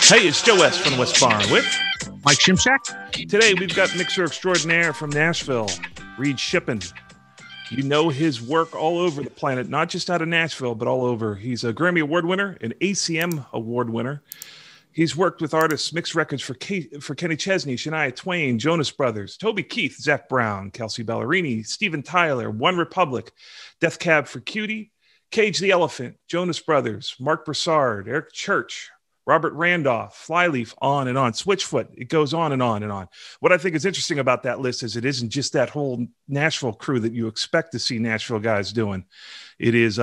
Hey, it's Joe West from the West Barn with Mike Shimshack. Today we've got mixer extraordinaire from Nashville, Reid Shippen. You know his work all over the planet, not just out of Nashville, but all over. He's a Grammy Award winner, an ACM Award winner. He's worked with artists, mixed records for Kenny Chesney, Shania Twain, Jonas Brothers, Toby Keith, Zac Brown, Kelsey Ballerini, Steven Tyler, One Republic, Death Cab for Cutie, Cage the Elephant, Jonas Brothers, Mark Broussard, Eric Church, Robert Randolph, Flyleaf, on and on. Switchfoot, it goes on and on and on. What I think is interesting about that list is it isn't just that whole Nashville crew that you expect to see Nashville guys doing. It is,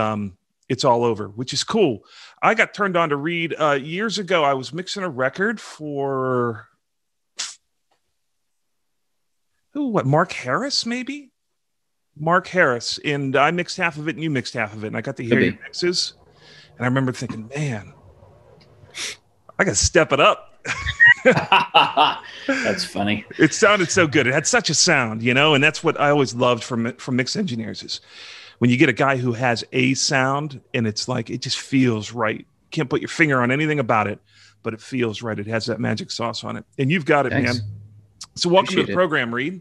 it's all over, which is cool. I got turned on to Reid years ago. I was mixing a record for, Mark Harris, maybe? Mark Harris. And I mixed half of it and you mixed half of it. And I got to hear your mixes. And I remember thinking, man, I got to step it up. That's funny. It sounded so good. It had such a sound, you know, and that's what I always loved from mix engineers is when you get a guy who has a sound and it's like, it just feels right. You can't put your finger on anything about it, but it feels right. It has that magic sauce on it. And you've got it, Thanks. man. So welcome Appreciate to the program, Reid.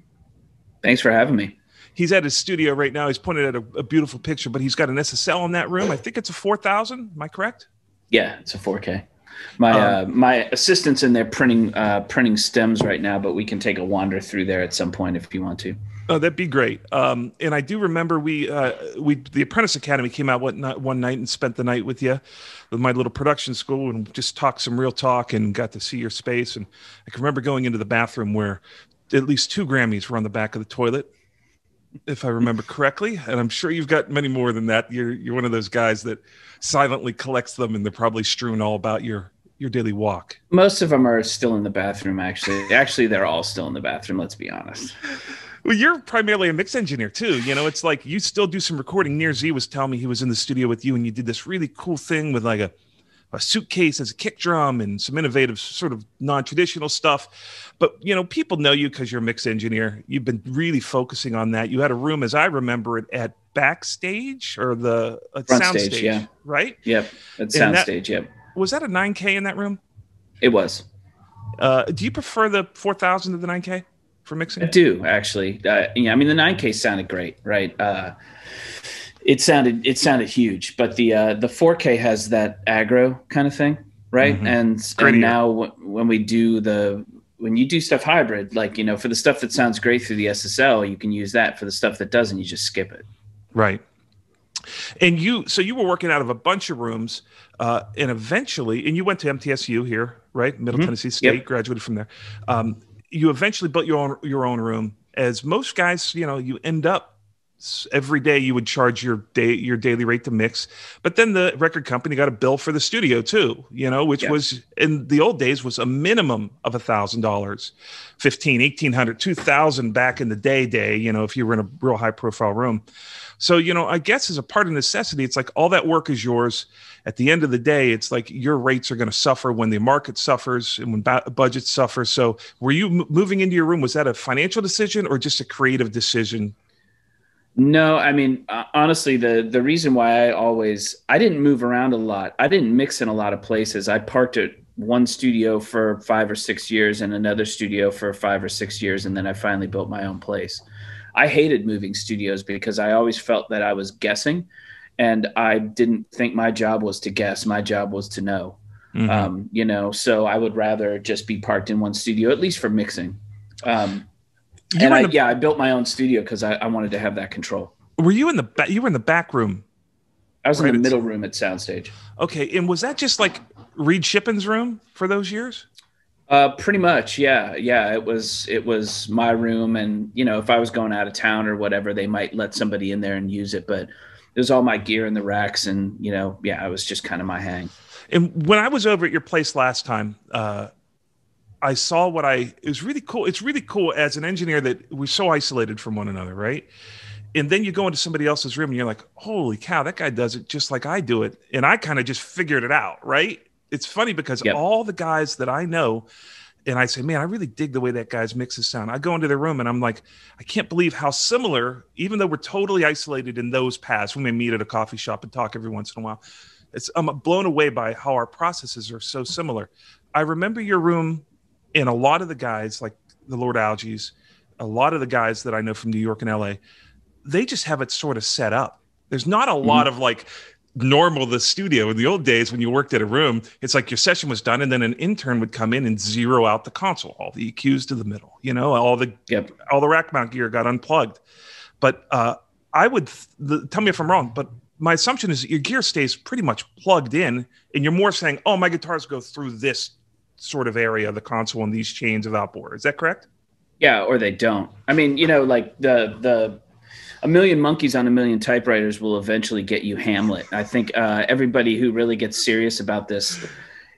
Thanks for having me. He's at his studio right now. He's pointed at a beautiful picture, but he's got an SSL in that room. I think it's a 4000. Am I correct? Yeah, it's a 4K. My assistant's in there printing stems right now, but we can take a wander through there at some point if you want to. Oh, that'd be great. And I do remember the Apprentice Academy came out one night and spent the night with you, with my little production school, and just talked some real talk and got to see your space. And I can remember going into the bathroom where at least 2 Grammys were on the back of the toilet, if I remember correctly. And I'm sure you've got many more than that. You're one of those guys that silently collects them, and they're probably strewn all about your daily walk. Most of them are still in the bathroom, actually. Actually, they're all still in the bathroom, let's be honest. Well, you're primarily a mix engineer too. You know, it's like you still do some recording. Near Z was telling me he was in the studio with you and you did this really cool thing with like a suitcase as a kick drum and some innovative sort of non-traditional stuff. But, you know, people know you because you're a mix engineer. You've been really focusing on that. You had a room, as I remember it, at Backstage or the Soundstage, yeah. Right? Yep, at Soundstage, yep. Was that a 9K in that room? It was. Do you prefer the 4000 to the 9K for mixing? I do, actually. Yeah, I mean, the 9K sounded great, right? It sounded huge, but the 4K has that aggro kind of thing, right? Mm-hmm. And now when you do stuff hybrid, like, you know, for the stuff that sounds great through the SSL, you can use that. For the stuff that doesn't, you just skip it. Right. And you were working out of a bunch of rooms, and eventually, and you went to MTSU here, right? Middle Tennessee State, Yep. Graduated from there. You eventually built your own room. As most guys, you know, you end up every day you would charge your daily rate to mix, but then the record company got a bill for the studio too, you know, which was in the old days was a minimum of $1,000, $1,500, $1,800, $2,000 back in the day, you know, if you were in a real high profile room. So, you know, I guess as a part of necessity, it's like all that work is yours. At the end of the day, it's like your rates are going to suffer when the market suffers and when budgets suffer. So were you moving into your room? Was that a financial decision or just a creative decision? No, I mean, honestly, the reason why I didn't move around a lot. I didn't mix in a lot of places. I parked at one studio for 5 or 6 years and another studio for 5 or 6 years. And then I finally built my own place. I hated moving studios because I always felt that I was guessing, and I didn't think my job was to guess. My job was to know, you know, so I would rather just be parked in one studio, at least for mixing. I built my own studio because I wanted to have that control. Were you in the back? You were in the back room. I was in the middle room at Soundstage. Okay. And was that just like Reid Shippen's room for those years? Pretty much. Yeah. Yeah. It was my room. And, you know, if I was going out of town or whatever, they might let somebody in there and use it, but there's all my gear in the racks and, you know, yeah, it was just kind of my hang. And when I was over at your place last time, I saw it was really cool. It's really cool as an engineer that we're so isolated from one another. Right. And then you go into somebody else's room and you're like, holy cow, that guy does it just like I do it. And I kind of just figured it out. Right. It's funny because all the guys that I know and I say, man, I really dig the way that guy's mixes sound. I go into their room and I'm like, I can't believe how similar, even though we're totally isolated in those paths. We may meet at a coffee shop and talk every once in a while. I'm blown away by how our processes are so similar. I remember your room, and a lot of the guys, like the Lord Alges, a lot of the guys that I know from New York and LA, they just have it sort of set up. There's not a lot of like normal the studio. In the old days when you worked at a room, it's like your session was done and then an intern would come in and zero out the console, all the EQs to the middle, you know, all the rack mount gear got unplugged. But tell me if I'm wrong, but my assumption is that your gear stays pretty much plugged in, and you're more saying, oh, my guitars go through this sort of area of the console and these chains of outboard. Is that correct? Yeah, or they don't. I mean, you know, like the A Million Monkeys on a Million Typewriters will eventually get you Hamlet. I think everybody who really gets serious about this,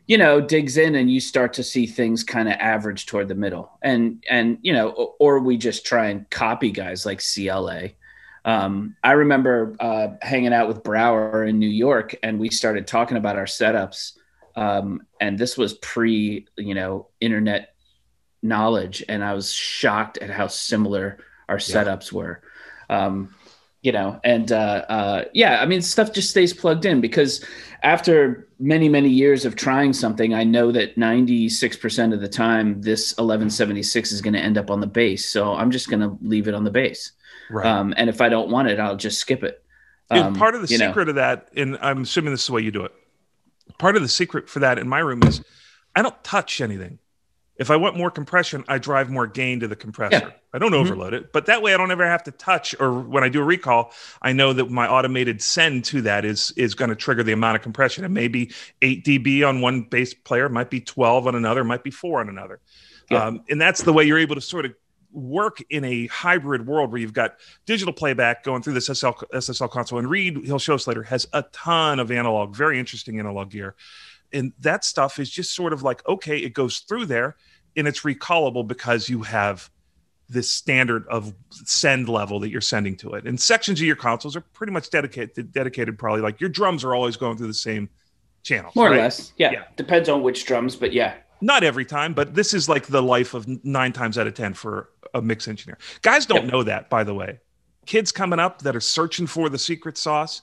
you know, digs in, and you start to see things kind of average toward the middle. And you know, or we just try and copy guys like CLA. I remember hanging out with Brower in New York, and we started talking about our setups. And this was pre, you know, internet knowledge. And I was shocked at how similar our setups were. You know, and I mean, stuff just stays plugged in, because after many, many years of trying something, I know that 96% of the time this 1176 is going to end up on the bass. So I'm just going to leave it on the bass. Right. And if I don't want it, I'll just skip it. And part of the secret of that, and I'm assuming this is the way you do it, part of the secret for that in my room is I don't touch anything. If I want more compression, I drive more gain to the compressor. Yeah. I don't overload it, but that way I don't ever have to touch, or when I do a recall, I know that my automated send to that is going to trigger the amount of compression. It may be 8 dB on one bass player, it might be 12 on another, it might be 4 on another. Yeah. And that's the way you're able to sort of work in a hybrid world where you've got digital playback going through this SSL console. And Reid, he'll show us later, has a ton of analog, very interesting analog gear. And that stuff is just sort of like, okay, it goes through there and it's recallable because you have this standard of send level that you're sending to it. And sections of your consoles are pretty much dedicated probably, like your drums are always going through the same channel. More or less. Yeah. Depends on which drums, but yeah. Not every time, but this is like the life of 9 times out of 10 for a mix engineer. Guys don't know that, by the way. Kids coming up that are searching for the secret sauce.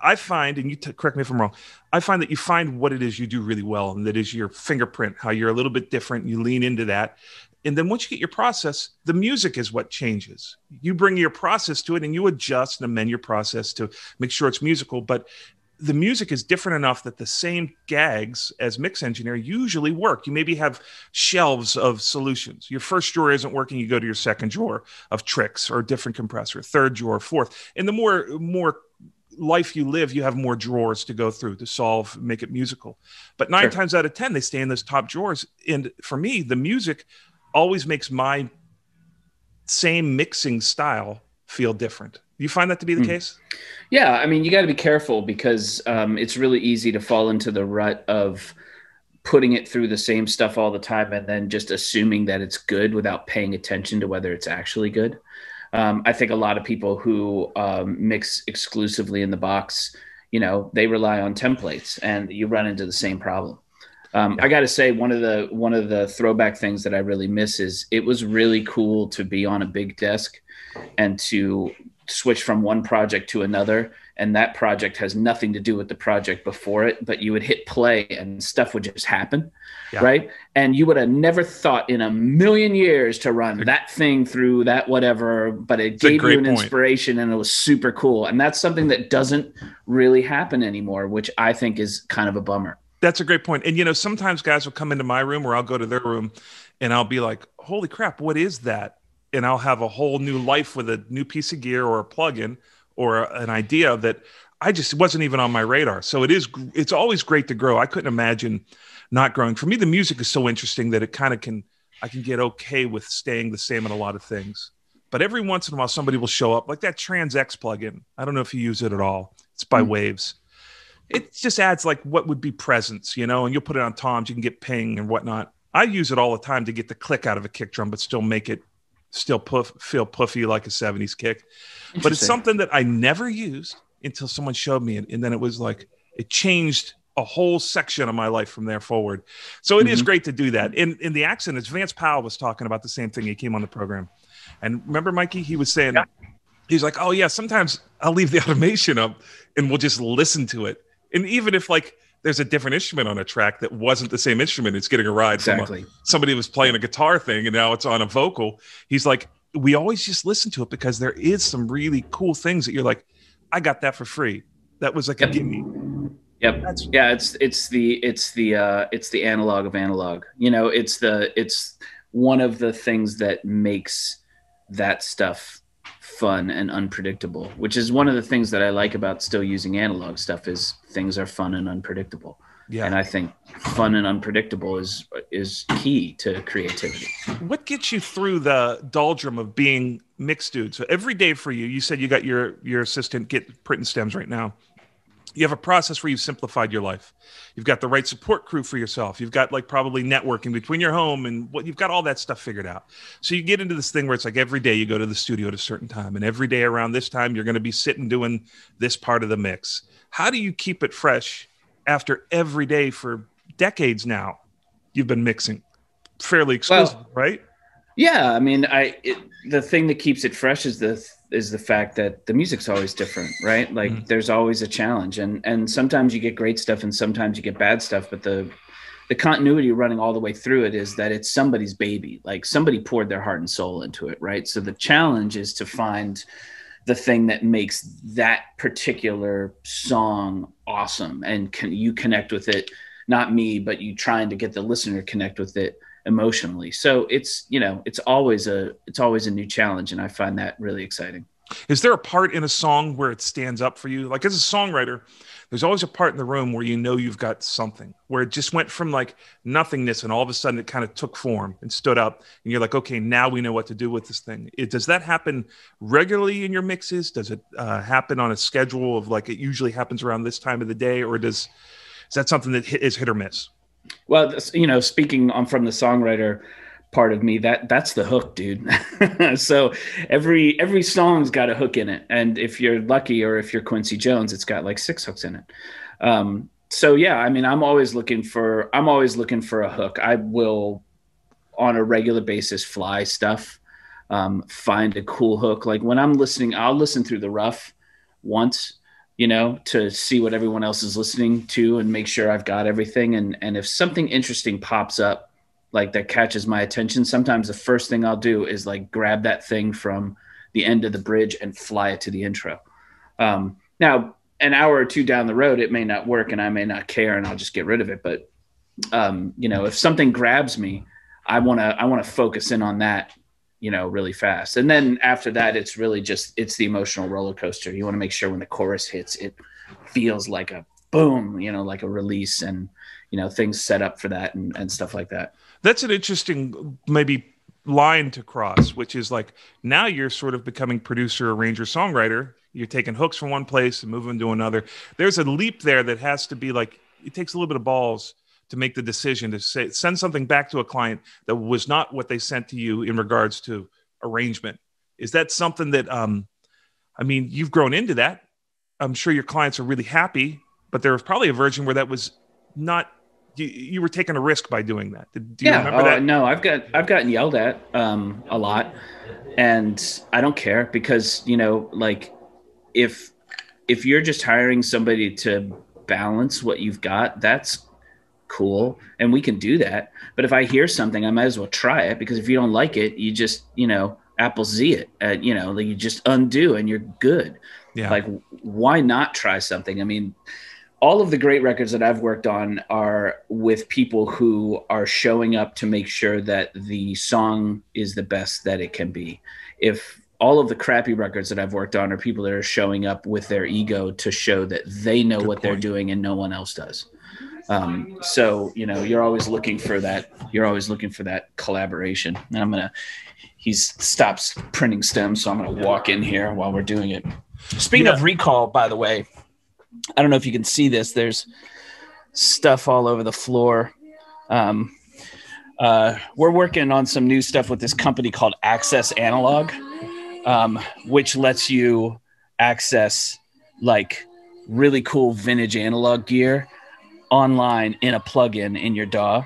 I find, and you correct me if I'm wrong, I find that you find what it is you do really well, and that is your fingerprint, how you're a little bit different. You lean into that. And then once you get your process, the music is what changes. You bring your process to it and you adjust and amend your process to make sure it's musical. But the music is different enough that the same gags as mix engineer usually work. You maybe have shelves of solutions. Your first drawer isn't working, you go to your second drawer of tricks or a different compressor, third drawer, fourth. And the more life you live, you have more drawers to go through to solve, make it musical. But 9 times out of 10, they stay in those top drawers. And for me, the music always makes my same mixing style feel different. Do you find that to be the case? Yeah, I mean, you got to be careful because it's really easy to fall into the rut of putting it through the same stuff all the time and then just assuming that it's good without paying attention to whether it's actually good. I think a lot of people who mix exclusively in the box, you know, they rely on templates, and you run into the same problem. I got to say, one of the throwback things that I really miss is it was really cool to be on a big desk and to switch from one project to another, and that project has nothing to do with the project before it, but you would hit play and stuff would just happen, right? And you would have never thought in a million years to run that thing through that whatever, but it gave you an inspiration and it was super cool. And that's something that doesn't really happen anymore, which I think is kind of a bummer. That's a great point. And, you know, sometimes guys will come into my room or I'll go to their room and I'll be like, holy crap, what is that? And I'll have a whole new life with a new piece of gear or a plugin or an idea that I just wasn't even on my radar. So it's always great to grow. I couldn't imagine not growing. For me, the music is so interesting that I can get okay with staying the same in a lot of things. But every once in a while, somebody will show up, like that Trans X plugin. I don't know if you use it at all. It's by Waves. It just adds like what would be presence, you know, and you'll put it on toms, you can get ping and whatnot. I use it all the time to get the click out of a kick drum, but still make it feel puffy like a 70s kick. But it's something that I never used until someone showed me it. And then it was like, it changed a whole section of my life from there forward. So it is great to do that. In the accidents, Vance Powell was talking about the same thing. He came on the program. And remember, Mikey, he was saying, he's like, oh yeah, sometimes I'll leave the automation up and we'll just listen to it. And even if like there's a different instrument on a track that wasn't the same instrument, it's getting a ride from somebody who was playing a guitar thing and now it's on a vocal. He's like, we always just listen to it because there is some really cool things that you're like, I got that for free. That was like a gimme. Yep. Yeah. It's the analog of analog. You know, it's one of the things that makes that stuff fun and unpredictable, which is one of the things that I like about still using analog stuff is things are fun and unpredictable. Yeah. And I think fun and unpredictable is key to creativity. What gets you through the doldrum of being mixed dude? So every day for you, you said you got your assistant get printing stems right now. You have a process where you've simplified your life. You've got the right support crew for yourself. You've got like probably networking between your home and what you've got all that stuff figured out. So you get into this thing where it's like every day you go to the studio at a certain time and every day around this time, you're going to be sitting doing this part of the mix. How do you keep it fresh after every day for decades now? You've been mixing fairly exclusive, right? Yeah. I mean, the thing that keeps it fresh is the fact that the music's always different, right? Like there's always a challenge and sometimes you get great stuff and sometimes you get bad stuff, but the continuity running all the way through it is that it's somebody's baby. Like somebody poured their heart and soul into it, right? So the challenge is to find the thing that makes that particular song awesome and you connect with it, not me, but you trying to get the listener to connect with it emotionally. So it's, you know, it's always a new challenge. And I find that really exciting. Is there a part in a song where it stands up for you? Like as a songwriter, there's always a part in the room where you know you've got something, where it just went from like nothingness and all of a sudden it kind of took form and stood up and you're like, okay, now we know what to do with this thing. Does that happen regularly in your mixes? Does it happen on a schedule of like it usually happens around this time of the day, or is that something that is hit or miss? Well, you know, speaking from the songwriter part of me, that's the hook, dude. So every song's got a hook in it, and if you're lucky, or if you're Quincy Jones, it's got like 6 hooks in it. So yeah, I mean, I'm always looking for a hook. I will, on a regular basis, fly stuff, find a cool hook. Like when I'm listening, I'll listen through the rough once, you know, to see what everyone else is listening to and make sure I've got everything. And if something interesting pops up, like that catches my attention, sometimes the first thing I'll do is like grab that thing from the end of the bridge and fly it to the intro. Now, an hour or two down the road, it may not work and I may not care and I'll just get rid of it. But, you know, if something grabs me, I want to focus in on that, you know, really fast. And then after that, it's really it's the emotional roller coaster. You want to make sure when the chorus hits, it feels like a boom, you know, like a release, and, you know, things set up for that and stuff like that. That's an interesting maybe line to cross, which is like now you're sort of becoming producer, arranger, songwriter. You're taking hooks from one place and moving to another. There's a leap there that has to be like, it takes a little bit of balls to make the decision to send something back to a client that was not what they sent to you in regards to arrangement. Is that something that, I mean, you've grown into that. I'm sure your clients are really happy, but there was probably a version where that was not, you were taking a risk by doing that. Do you remember that? No, I've gotten yelled at a lot, and I don't care because, you know, like if you're just hiring somebody to balance what you've got, that's cool. And we can do that. But if I hear something, I might as well try it, because if you don't like it, you just, you know, Apple Z it, you know, like you just undo and you're good. Yeah. Like, why not try something? I mean, all of the great records that I've worked on are with people who are showing up to make sure that the song is the best that it can be. If all of the crappy records that I've worked on are people that are showing up with their ego to show that they know what they're doing and no one else does. So, you know, you're always looking for that. You're always looking for that collaboration. And he stops printing stems, so I'm going to walk in here while we're doing it. Speaking of recall, by the way, I don't know if you can see this. There's stuff all over the floor. We're working on some new stuff with this company called Access Analog, which lets you access like really cool vintage analog gear online in a plugin in your DAW.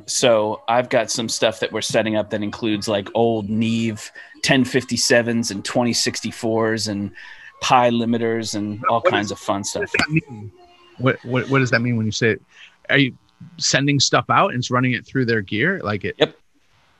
So I've got some stuff that we're setting up that includes like old Neve 1057s and 2064s and pi limiters and all kinds of fun stuff. What does that mean when you say, are you sending stuff out and it's running it through their gear? Like it? Yep.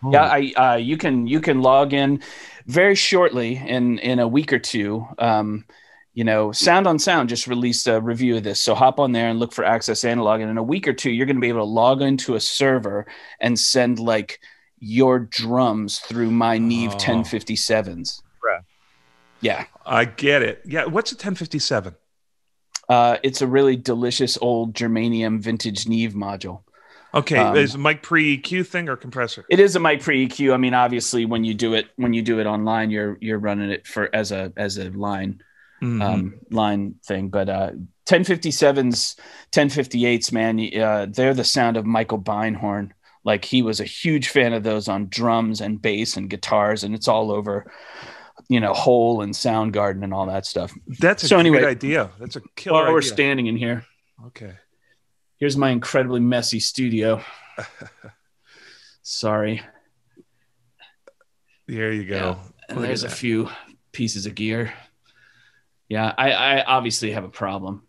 Oh. Yeah. You can log in very shortly in a week or two. Sound on Sound just released a review of this. So hop on there and look for Access Analog. And in a week or two, you're going to be able to log into a server and send like your drums through my Neve 1057s. Right. Yeah. I get it. Yeah. What's a 1057? It's a really delicious old germanium vintage Neve module. Okay. Is it a mic pre-EQ thing or compressor? It is a mic pre-EQ. I mean, obviously when you do it online, you're running it as a line. Line thing, but 1057s, 1058s, man, they're the sound of Michael Beinhorn. Like he was a huge fan of those on drums and bass and guitars, and it's all over, Hole and Soundgarden and all that stuff. That's a great idea. That's a killer idea. We're standing in here. Okay. Here's my incredibly messy studio. Sorry. There you go. Yeah. And there's a few pieces of gear. Yeah, I obviously have a problem.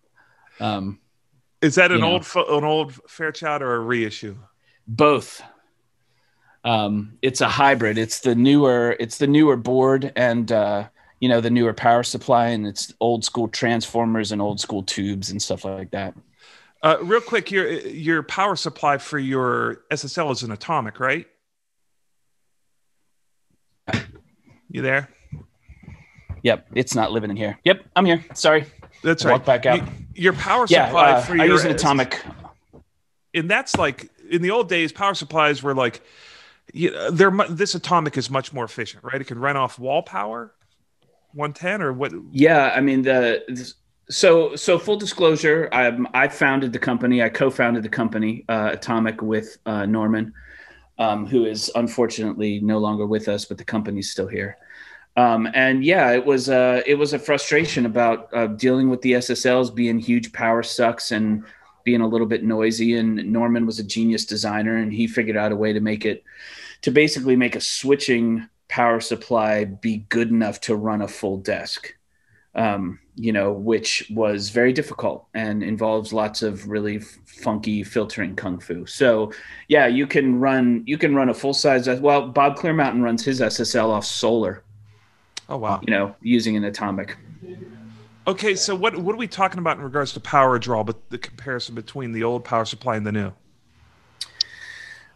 Is that an old Fairchild or a reissue? Both. It's a hybrid. It's the newer board and the newer power supply, and it's old school transformers and old school tubes and stuff like that. Real quick, your power supply for your SSL is an Atomic, right? You there? Yep, it's not living in here. Yep, I'm here. Sorry. That's right. Walk back out. Your power supply for your... I use an Atomic. And that's like, in the old days, power supplies were like, this Atomic is much more efficient, right? It can run off wall power, 110 or what? Yeah, I mean, so full disclosure, I founded the company. I co-founded the company, Atomic, with Norman, who is unfortunately no longer with us, but the company's still here. And yeah, it was a frustration about dealing with the SSLs being huge power sucks and being a little bit noisy. And Norman was a genius designer, and he figured out a way to basically make a switching power supply be good enough to run a full desk, which was very difficult and involves lots of really funky filtering kung fu. So yeah, you can run a full size. Well, Bob Clearmountain runs his SSL off solar. Oh, wow. Using an Atomic. Okay, so what are we talking about in regards to power draw, but the comparison between the old power supply and the new?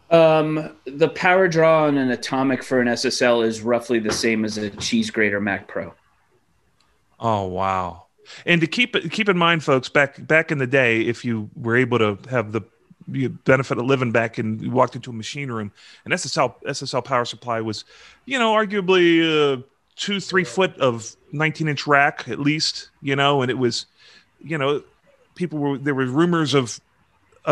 The power draw on an Atomic for an SSL is roughly the same as a cheese grater Mac Pro. Oh, wow. And to keep in mind, folks, back in the day, if you were able to have the benefit of living back and you walked into a machine room, an SSL power supply was, arguably 2-3 foot of 19-inch rack at least, and it was, there were rumors of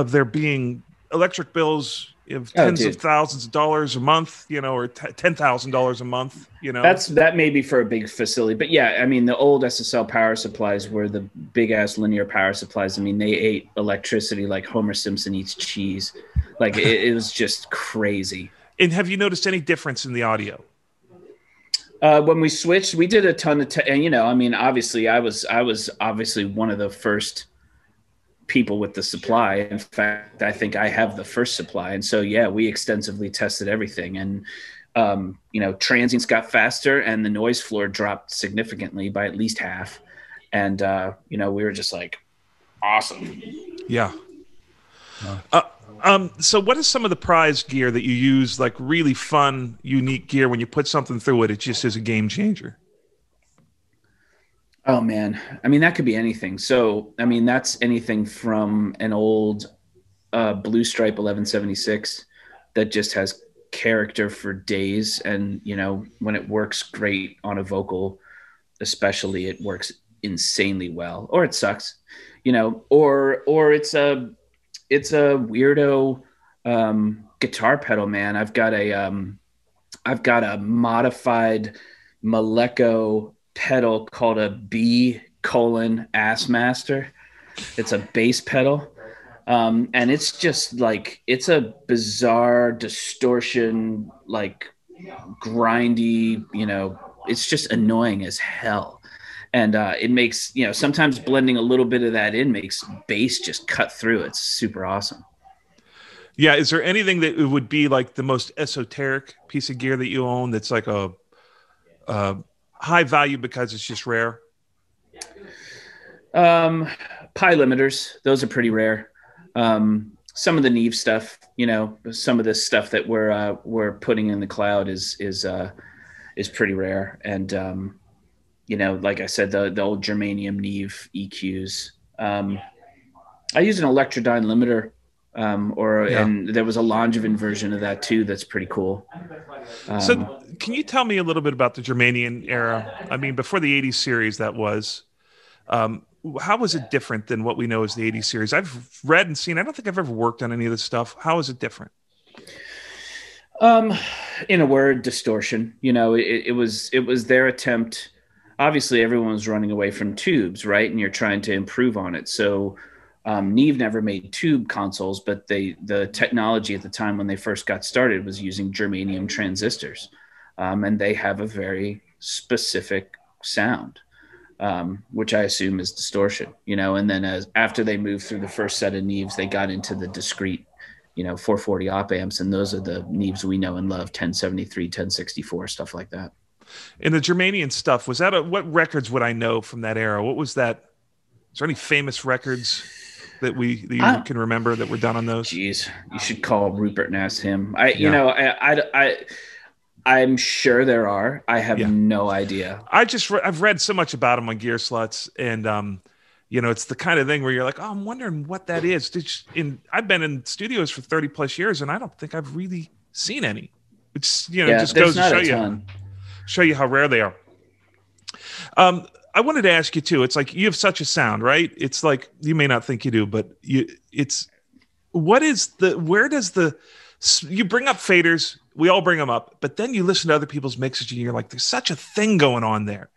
there being electric bills of tens of thousands of dollars a month, or $10,000 a month, That may be for a big facility, but yeah, I mean, the old SSL power supplies were the big ass linear power supplies. I mean, they ate electricity like Homer Simpson eats cheese. Like it was just crazy. And have you noticed any difference in the audio? When we switched, we did a ton of, obviously I was obviously one of the first people with the supply. In fact, I think I have the first supply. And so, yeah, we extensively tested everything, and, transients got faster and the noise floor dropped significantly by at least half. And, we were just like, awesome. Yeah. So what is some of the prize gear that you use, like really fun, unique gear when you put something through it, it just is a game changer? Oh man. I mean, that could be anything. So, I mean, that's anything from an old Blue Stripe 1176 that just has character for days. And, when it works great on a vocal, especially, it works insanely well, or it sucks, or it's a weirdo guitar pedal, man. I've got a modified Maleko pedal called a B:*Assmaster. It's a bass pedal. And it's just like, it's a bizarre distortion, like grindy, it's just annoying as hell. And it makes, sometimes blending a little bit of that in makes bass just cut through. It's super awesome. Yeah. Is there anything that would be like the most esoteric piece of gear that you own that's like a high value because it's just rare? Pi limiters, those are pretty rare. Some of the Neve stuff, some of the stuff that we're putting in the cloud is pretty rare. And, like I said, the old germanium Neve EQs. I use an Electrodyne limiter, and there was a Langevin version of that too. That's pretty cool. So can you tell me a little bit about the germanium era? I mean, before the 80s series that was, how was it different than what we know as the 80s series? I've read and seen, I don't think I've ever worked on any of this stuff. How is it different? In a word, distortion. It was their attempt. Obviously, everyone was running away from tubes, right? And you're trying to improve on it. So Neve never made tube consoles, but the technology at the time when they first got started was using germanium transistors. And they have a very specific sound. Which I assume is distortion, and then after they moved through the first set of Neves, they got into the discrete, 440 op amps. And those are the Neves we know and love, 1073, 1064, stuff like that. And the germanium stuff, was that what records would I know from that era? What was that? Is there any famous records that you can remember that were done on those? Geez, you should call Rupert and ask him. I'm sure there are. I have no idea. I've read so much about them on Gear Sluts, and it's the kind of thing where you're like, oh, I'm wondering what that is. I've been in studios for 30 plus years, and I don't think I've really seen any. It's just goes to show you how rare they are. I wanted to ask you too. It's like you have such a sound, right? It's like you may not think you do, but you bring up faders. We all bring them up, but then you listen to other people's mixes and you're like, there's such a thing going on there.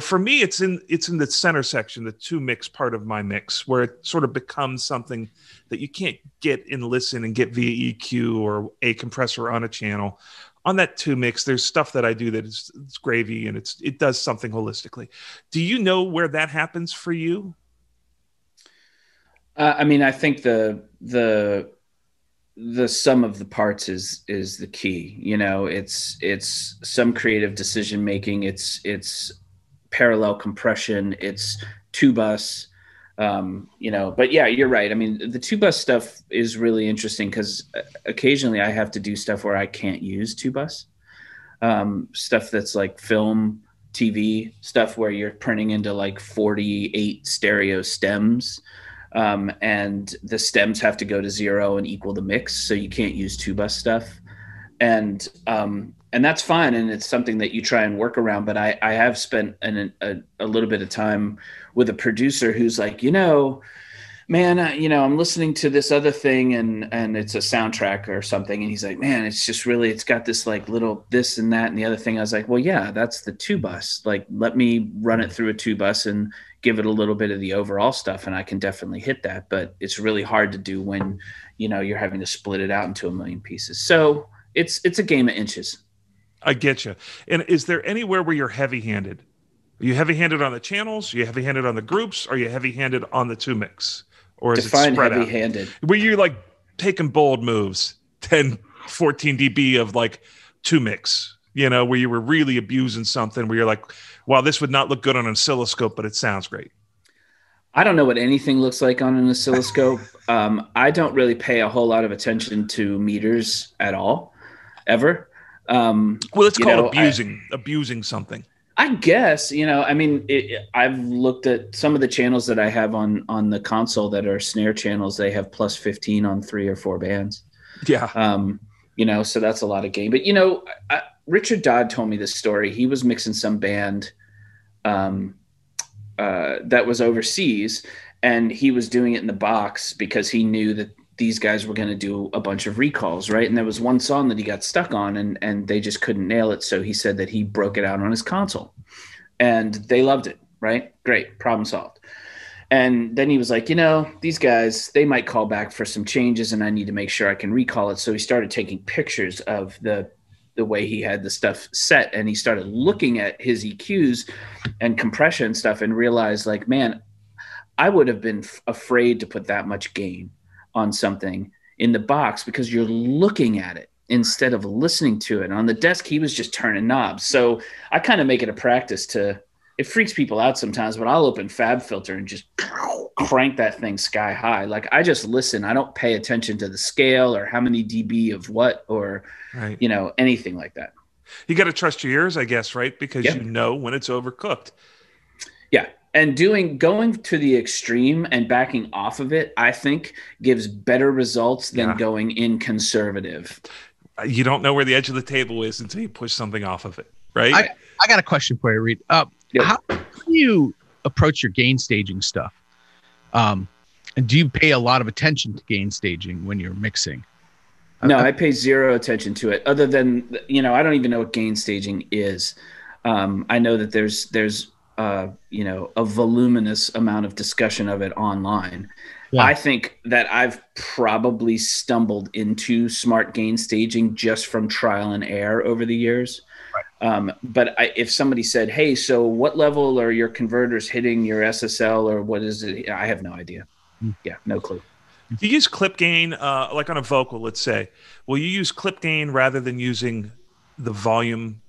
For me, it's in the center section, the 2-mix part of my mix, where it sort of becomes something that you can't get and listen and get via EQ or a compressor on a channel. On that 2-mix, there's stuff that I do that it's gravy and it does something holistically. Do you know where that happens for you? I think the sum of the parts is the key. It's some creative decision making. It's parallel compression. It's 2-bus. But yeah, you're right. I mean, the 2-bus stuff is really interesting because occasionally I have to do stuff where I can't use 2-bus. Stuff that's like film, TV stuff where you're printing into like 48 stereo stems. And the stems have to go to 0 and equal the mix. So you can't use 2-bus stuff. And that's fine. And it's something that you try and work around. But I have spent a little bit of time with a producer who's like, man, I'm listening to this other thing and it's a soundtrack or something. And he's like, man, it's just really, it's got this like little this and that and the other thing. I was like, well, yeah, that's the 2-bus. Like, let me run it through a 2-bus and give it a little bit of the overall stuff. And I can definitely hit that, but it's really hard to do when, you're having to split it out into a million pieces. So it's a game of inches. I get you. And is there anywhere where you're heavy-handed? Are you heavy-handed on the channels? Are you heavy-handed on the groups? Are you heavy-handed on the 2-mix? Or is Define it spread heavy-handed. out? Where you're like taking bold moves, 10, 14 dB of like 2-mix, where you were really abusing something where you're like, wow, this would not look good on an oscilloscope, but it sounds great. I don't know what anything looks like on an oscilloscope. I don't really pay a whole lot of attention to meters at all, ever. Well, it's called abusing something. I guess, I've looked at some of the channels that I have on the console that are snare channels. They have plus 15 on 3 or 4 bands. Yeah. So that's a lot of gain. But, Richard Dodd told me this story. He was mixing some band that was overseas, and he was doing it in the box because he knew that these guys were going to do a bunch of recalls, right? And there was one song that he got stuck on and they just couldn't nail it. So he said that he broke it out on his console and they loved it, right? Great, problem solved. And then he was like, you know, these guys, they might call back for some changes and I need to make sure I can recall it. So he started taking pictures of the way he had the stuff set, and he started looking at his EQs and compression stuff and realized, like, man, I would have been afraid to put that much gain on something in the box because you're looking at it instead of listening to it. On the desk, he was just turning knobs. So I kind of make it a practice to, it freaks people out sometimes, but I'll open FabFilter and just crank that thing sky high. Like, I just listen. I don't pay attention to the scale or how many dB of what, or, you know, anything like that. You got to trust your ears, I guess, right? Because you know when it's overcooked. Yeah. And going to the extreme and backing off of it, I think gives better results than going in conservative. You don't know where the edge of the table is until you push something off of it, right? I got a question for you, Reid. How do you approach your gain staging stuff? And do you pay a lot of attention to gain staging when you're mixing? No, I pay zero attention to it, other than, you know, I don't even know what gain staging is. I know that there's you know, a voluminous amount of discussion of it online. Yeah. I think that I've probably stumbled into smart gain staging just from trial and error over the years. Right. But if somebody said, hey, so what level are your converters hitting your SSL, or what is it? I have no idea. Yeah, no clue. Do you use clip gain, like on a vocal, let's say? Will you use clip gain rather than using the volume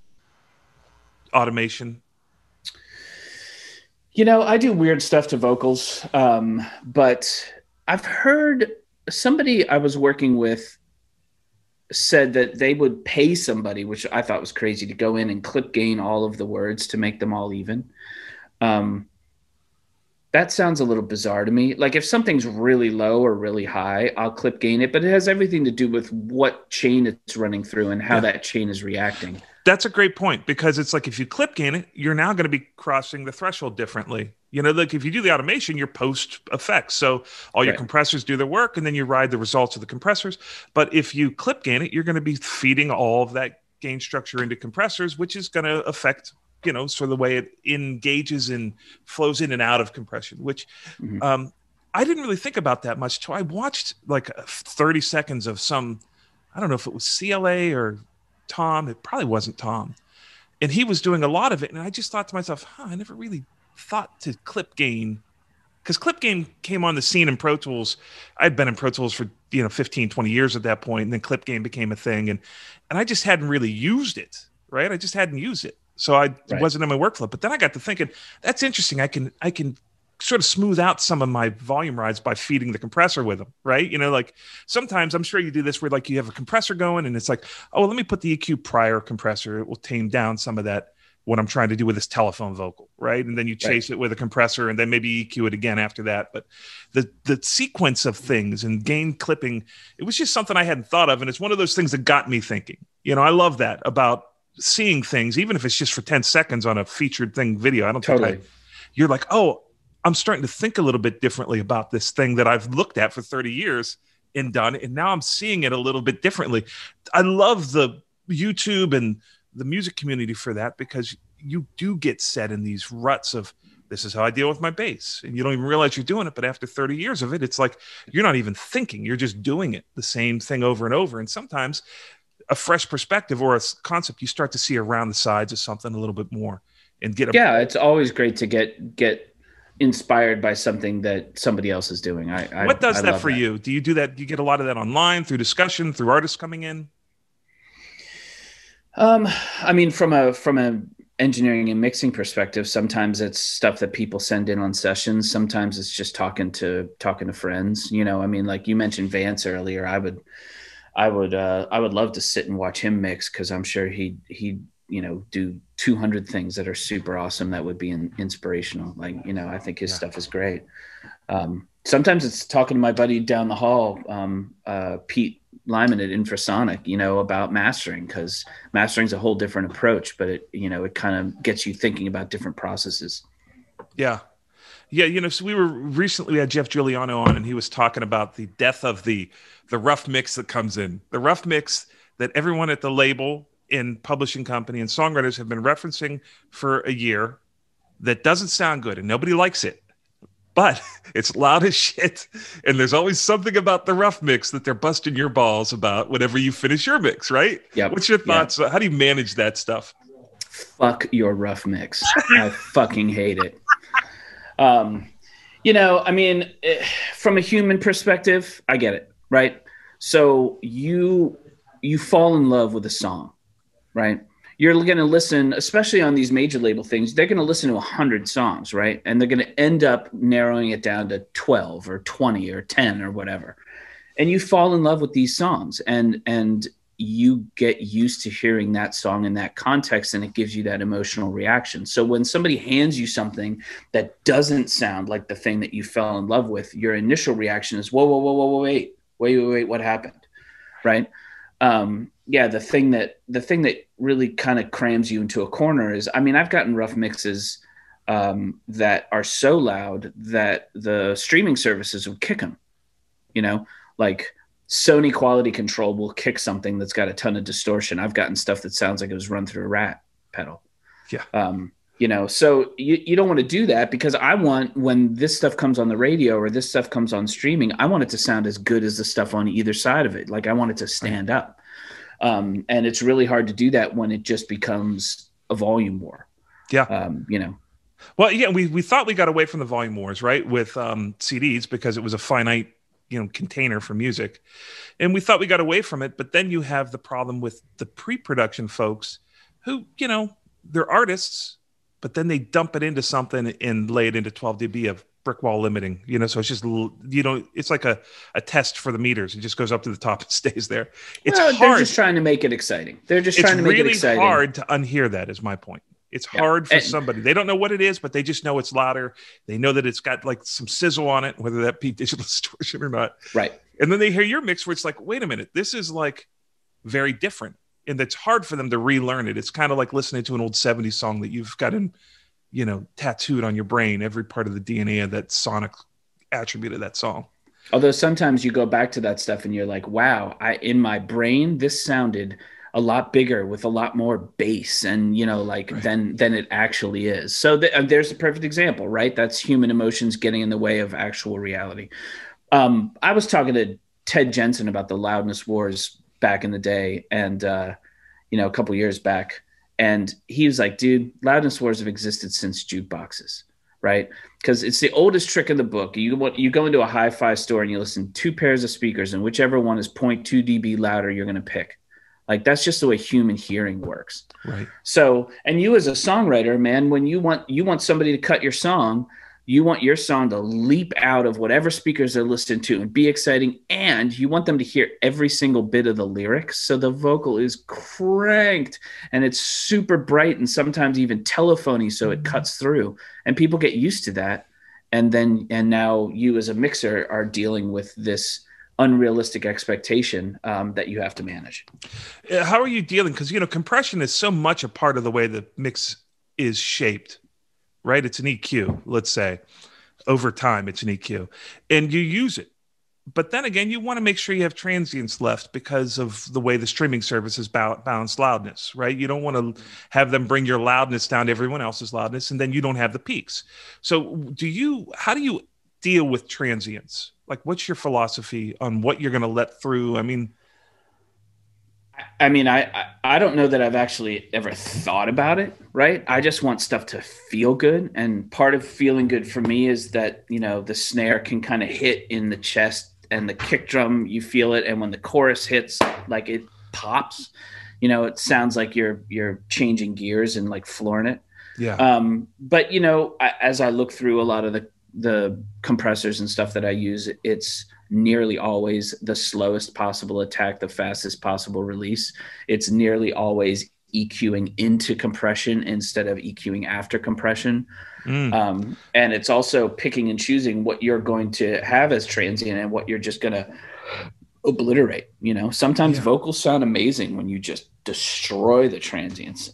automation? You know, I do weird stuff to vocals, but I've heard somebody I was working with said that they would pay somebody, which I thought was crazy, to go in and clip gain all of the words to make them all even. That sounds a little bizarre to me. Like, if something's really low or really high, I'll clip gain it, but it has everything to do with what chain it's running through and how that chain is reacting. That's a great point, because it's like, if you clip gain it, you're now going to be crossing the threshold differently. You know, like if you do the automation, you're post effects. So all your compressors do their work, and then you ride the results of the compressors. But if you clip gain it, you're going to be feeding all of that gain structure into compressors, which is going to affect, you know, sort of the way it engages and flows in and out of compression, which I didn't really think about that much till I watched like 30 seconds of some, I don't know if it was CLA or Tom. It probably wasn't Tom. And he was doing a lot of it. And I just thought to myself, I never really thought to clip gain, because clip gain came on the scene in Pro Tools. I'd been in Pro Tools for, 15, 20 years at that point. And then clip gain became a thing. And I just hadn't really used it, right? I just hadn't used it. So it wasn't in my workflow. But then I got to thinking, that's interesting. I can sort of smooth out some of my volume rides by feeding the compressor with them, right? You know, like sometimes I'm sure you do this where like you have a compressor going and it's like, oh, well, let me put the EQ prior compressor. It will tame down some of that, what I'm trying to do with this telephone vocal, right? And then you chase it with a compressor and then maybe EQ it again after that. But the sequence of things and gain clipping, it was just something I hadn't thought of. And it's one of those things that got me thinking. You know, I love that about seeing things, even if it's just for 10 seconds on a featured thing video. I don't think you're like, oh, I'm starting to think a little bit differently about this thing that I've looked at for 30 years and done, and now I'm seeing it a little bit differently. I love the YouTube and the music community for that, because you do get set in these ruts of, this is how I deal with my bass, and you don't even realize you're doing it. But after 30 years of it, it's like you're not even thinking, you're just doing it, the same thing over and over. And sometimes a fresh perspective or a concept, you start to see around the sides of something a little bit more and get it's always great to get inspired by something that somebody else is doing. What does that for you? Do you do that? Do you get a lot of that online, through discussion, through artists coming in? I mean, from an engineering and mixing perspective, sometimes it's stuff that people send in on sessions. Sometimes it's just talking to friends. You know, I mean, like you mentioned Vance earlier. I would love to sit and watch him mix, because I'm sure he'd do 200 things that are super awesome that would be inspirational. Like, I think his stuff is great. Sometimes it's talking to my buddy down the hall, Pete Lyman at Infrasonic, about mastering, because mastering's a whole different approach, but it kind of gets you thinking about different processes. Yeah. Yeah. So we had Jeff Giuliano on, and he was talking about the death of the rough mix that comes in, the rough mix that everyone at the label and publishing company and songwriters have been referencing for a year, that doesn't sound good and nobody likes it. but it's loud as shit. And there's always something about the rough mix that they're busting your balls about whenever you finish your mix, right? Yeah. What's your thoughts? How do you manage that stuff? Fuck your rough mix. I fucking hate it. You know, I mean, from a human perspective, I get it, right? So you fall in love with a song, right? You're going to listen, especially on these major label things, they're going to listen to 100 songs, right? And they're going to end up narrowing it down to 12 or 20 or 10 or whatever. And you fall in love with these songs, and you get used to hearing that song in that context, and it gives you that emotional reaction. So when somebody hands you something that doesn't sound like the thing that you fell in love with, your initial reaction is, whoa, wait, what happened? Right? Yeah, the thing that really kind of crams you into a corner is, I mean, I've gotten rough mixes that are so loud that the streaming services would kick them. You know, like Sony Quality Control will kick something that's got a ton of distortion. I've gotten stuff that sounds like it was run through a rat pedal. Yeah. You know, so you don't want to do that, because I want, when this stuff comes on the radio or this stuff comes on streaming, I want it to sound as good as the stuff on either side of it. Like, I want it to stand up. And it's really hard to do that when it just becomes a volume war. Yeah. You know, well, yeah, we thought we got away from the volume wars, right? With CDs, because it was a finite, container for music. And we thought we got away from it. But then you have the problem with the pre-production folks who, they're artists, but then they dump it into something and lay it into 12 dB of brick wall limiting, so it's just, it's like a test for the meters. It just goes up to the top and stays there. It's hard. They're just trying to make it exciting. They're just trying to make it exciting. It's really hard to unhear that, is my point. It's hard for somebody. They don't know what it is, but they just know it's louder. They know that it's got like some sizzle on it, whether that be digital distortion or not. Right. And then they hear your mix where it's like, wait a minute, this is like very different. And it's hard for them to relearn it. It's kind of like listening to an old 70s song that you've got in, tattooed on your brain, every part of the DNA of that sonic attribute of that song. Although sometimes you go back to that stuff and you're like, wow, in my brain, this sounded a lot bigger with a lot more bass and, right. than it actually is. So there's a perfect example, right? That's human emotions getting in the way of actual reality. I was talking to Ted Jensen about the loudness wars back in the day, and, a couple years back. And he was like, dude, loudness wars have existed since jukeboxes, right? Because it's the oldest trick in the book. You go into a hi-fi store and you listen to 2 pairs of speakers, and whichever one is 0.2 dB louder, you're going to pick. Like, that's just the way human hearing works. Right. So, and you as a songwriter, man, when you want somebody to cut your song, you want your song to leap out of whatever speakers they're listening to and be exciting. And you want them to hear every single bit of the lyrics. So the vocal is cranked and it's super bright and sometimes even telephony. So it cuts through, and people get used to that. And now you as a mixer are dealing with this unrealistic expectation that you have to manage. How are you dealing? Because, compression is so much a part of the way the mix is shaped. Right? It's an EQ, let's say. Over time, it's an EQ. And you use it. But then again, you want to make sure you have transients left because of the way the streaming services balance loudness, right? You don't want to have them bring your loudness down to everyone else's loudness, and then you don't have the peaks. So how do you deal with transients? Like, what's your philosophy on what you're going to let through? I don't know that I've actually ever thought about it, right? I just want stuff to feel good. And part of feeling good for me is that, the snare can kind of hit in the chest, and the kick drum, you feel it. And when the chorus hits, like, it pops, it sounds like you're changing gears and like flooring it. Yeah. But, as I look through a lot of the compressors and stuff that I use, it's nearly always the slowest possible attack, the fastest possible release. It's nearly always EQing into compression instead of EQing after compression. And it's also picking and choosing what you're going to have as transient and what you're just going to obliterate. Sometimes vocals sound amazing when you just destroy the transients,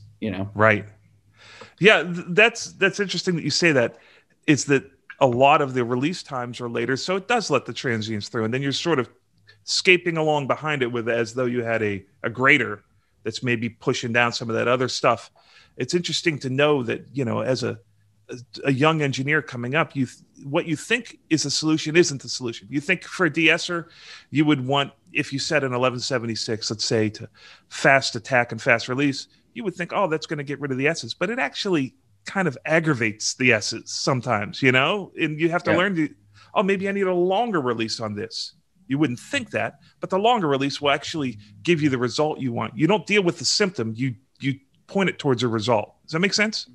Right. Yeah. That's interesting that you say that. It's that a lot of the release times are later, so it does let the transients through, and then you're sort of scaping along behind it with as though you had a grater that's maybe pushing down some of that other stuff. It's interesting to know that, as a a young engineer coming up, what you think is the solution isn't the solution. You think for a de-esser, you would want, if you set an 1176, let's say, to fast attack and fast release, you would think, oh, that's going to get rid of the S's. But it actually kind of aggravates the S's sometimes, you know? And you have to learn to, oh, maybe I need a longer release on this. You wouldn't think that, but the longer release will actually give you the result you want. You don't deal with the symptom. You point it towards a result. Does that make sense?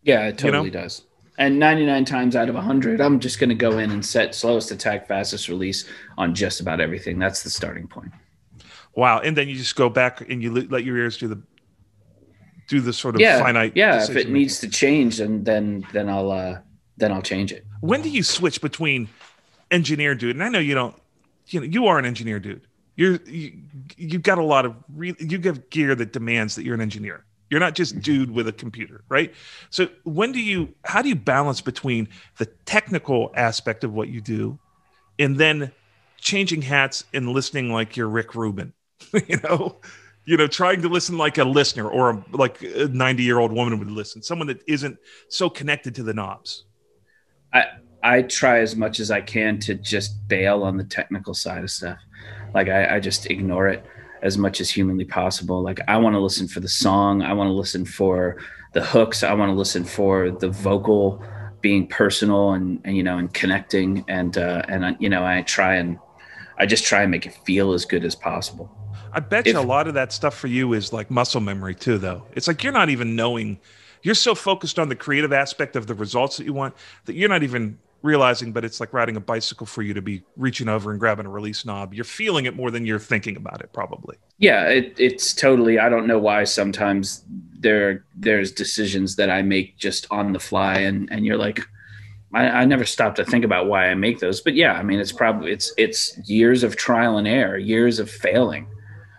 Yeah, it totally does. And 99 times out of 100, I'm just going to go in and set slowest attack, fastest release on just about everything. That's the starting point. Wow. And then you just go back and you let your ears do the sort of finite. Yeah. If it needs to change, then I'll change it. When do you switch between engineer dude? And I know you are an engineer dude. You've got a lot of you have gear that demands that you're an engineer. You're not just dude with a computer, right? So how do you balance between the technical aspect of what you do and then changing hats and listening like you're Rick Rubin, trying to listen like a listener or like a 90-year-old woman would listen, someone that isn't so connected to the knobs? I try as much as I can to just bail on the technical side of stuff. Like I just ignore it as much as humanly possible. Like I want to listen for the song. I want to listen for the hooks. I want to listen for the vocal being personal and connecting. And I just try and make it feel as good as possible. I bet you a lot of that stuff for you is like muscle memory too, though. It's like you're not even knowing. You're so focused on the creative aspect of the results that you want that you're not even realizing, but it's like riding a bicycle for you to be reaching over and grabbing a release knob. You're feeling it more than you're thinking about it, probably. Yeah, it's totally. I don't know why sometimes there's decisions that I make just on the fly, and you're like, I never stop to think about why I make those. But yeah, I mean, it's years of trial and error, years of failing.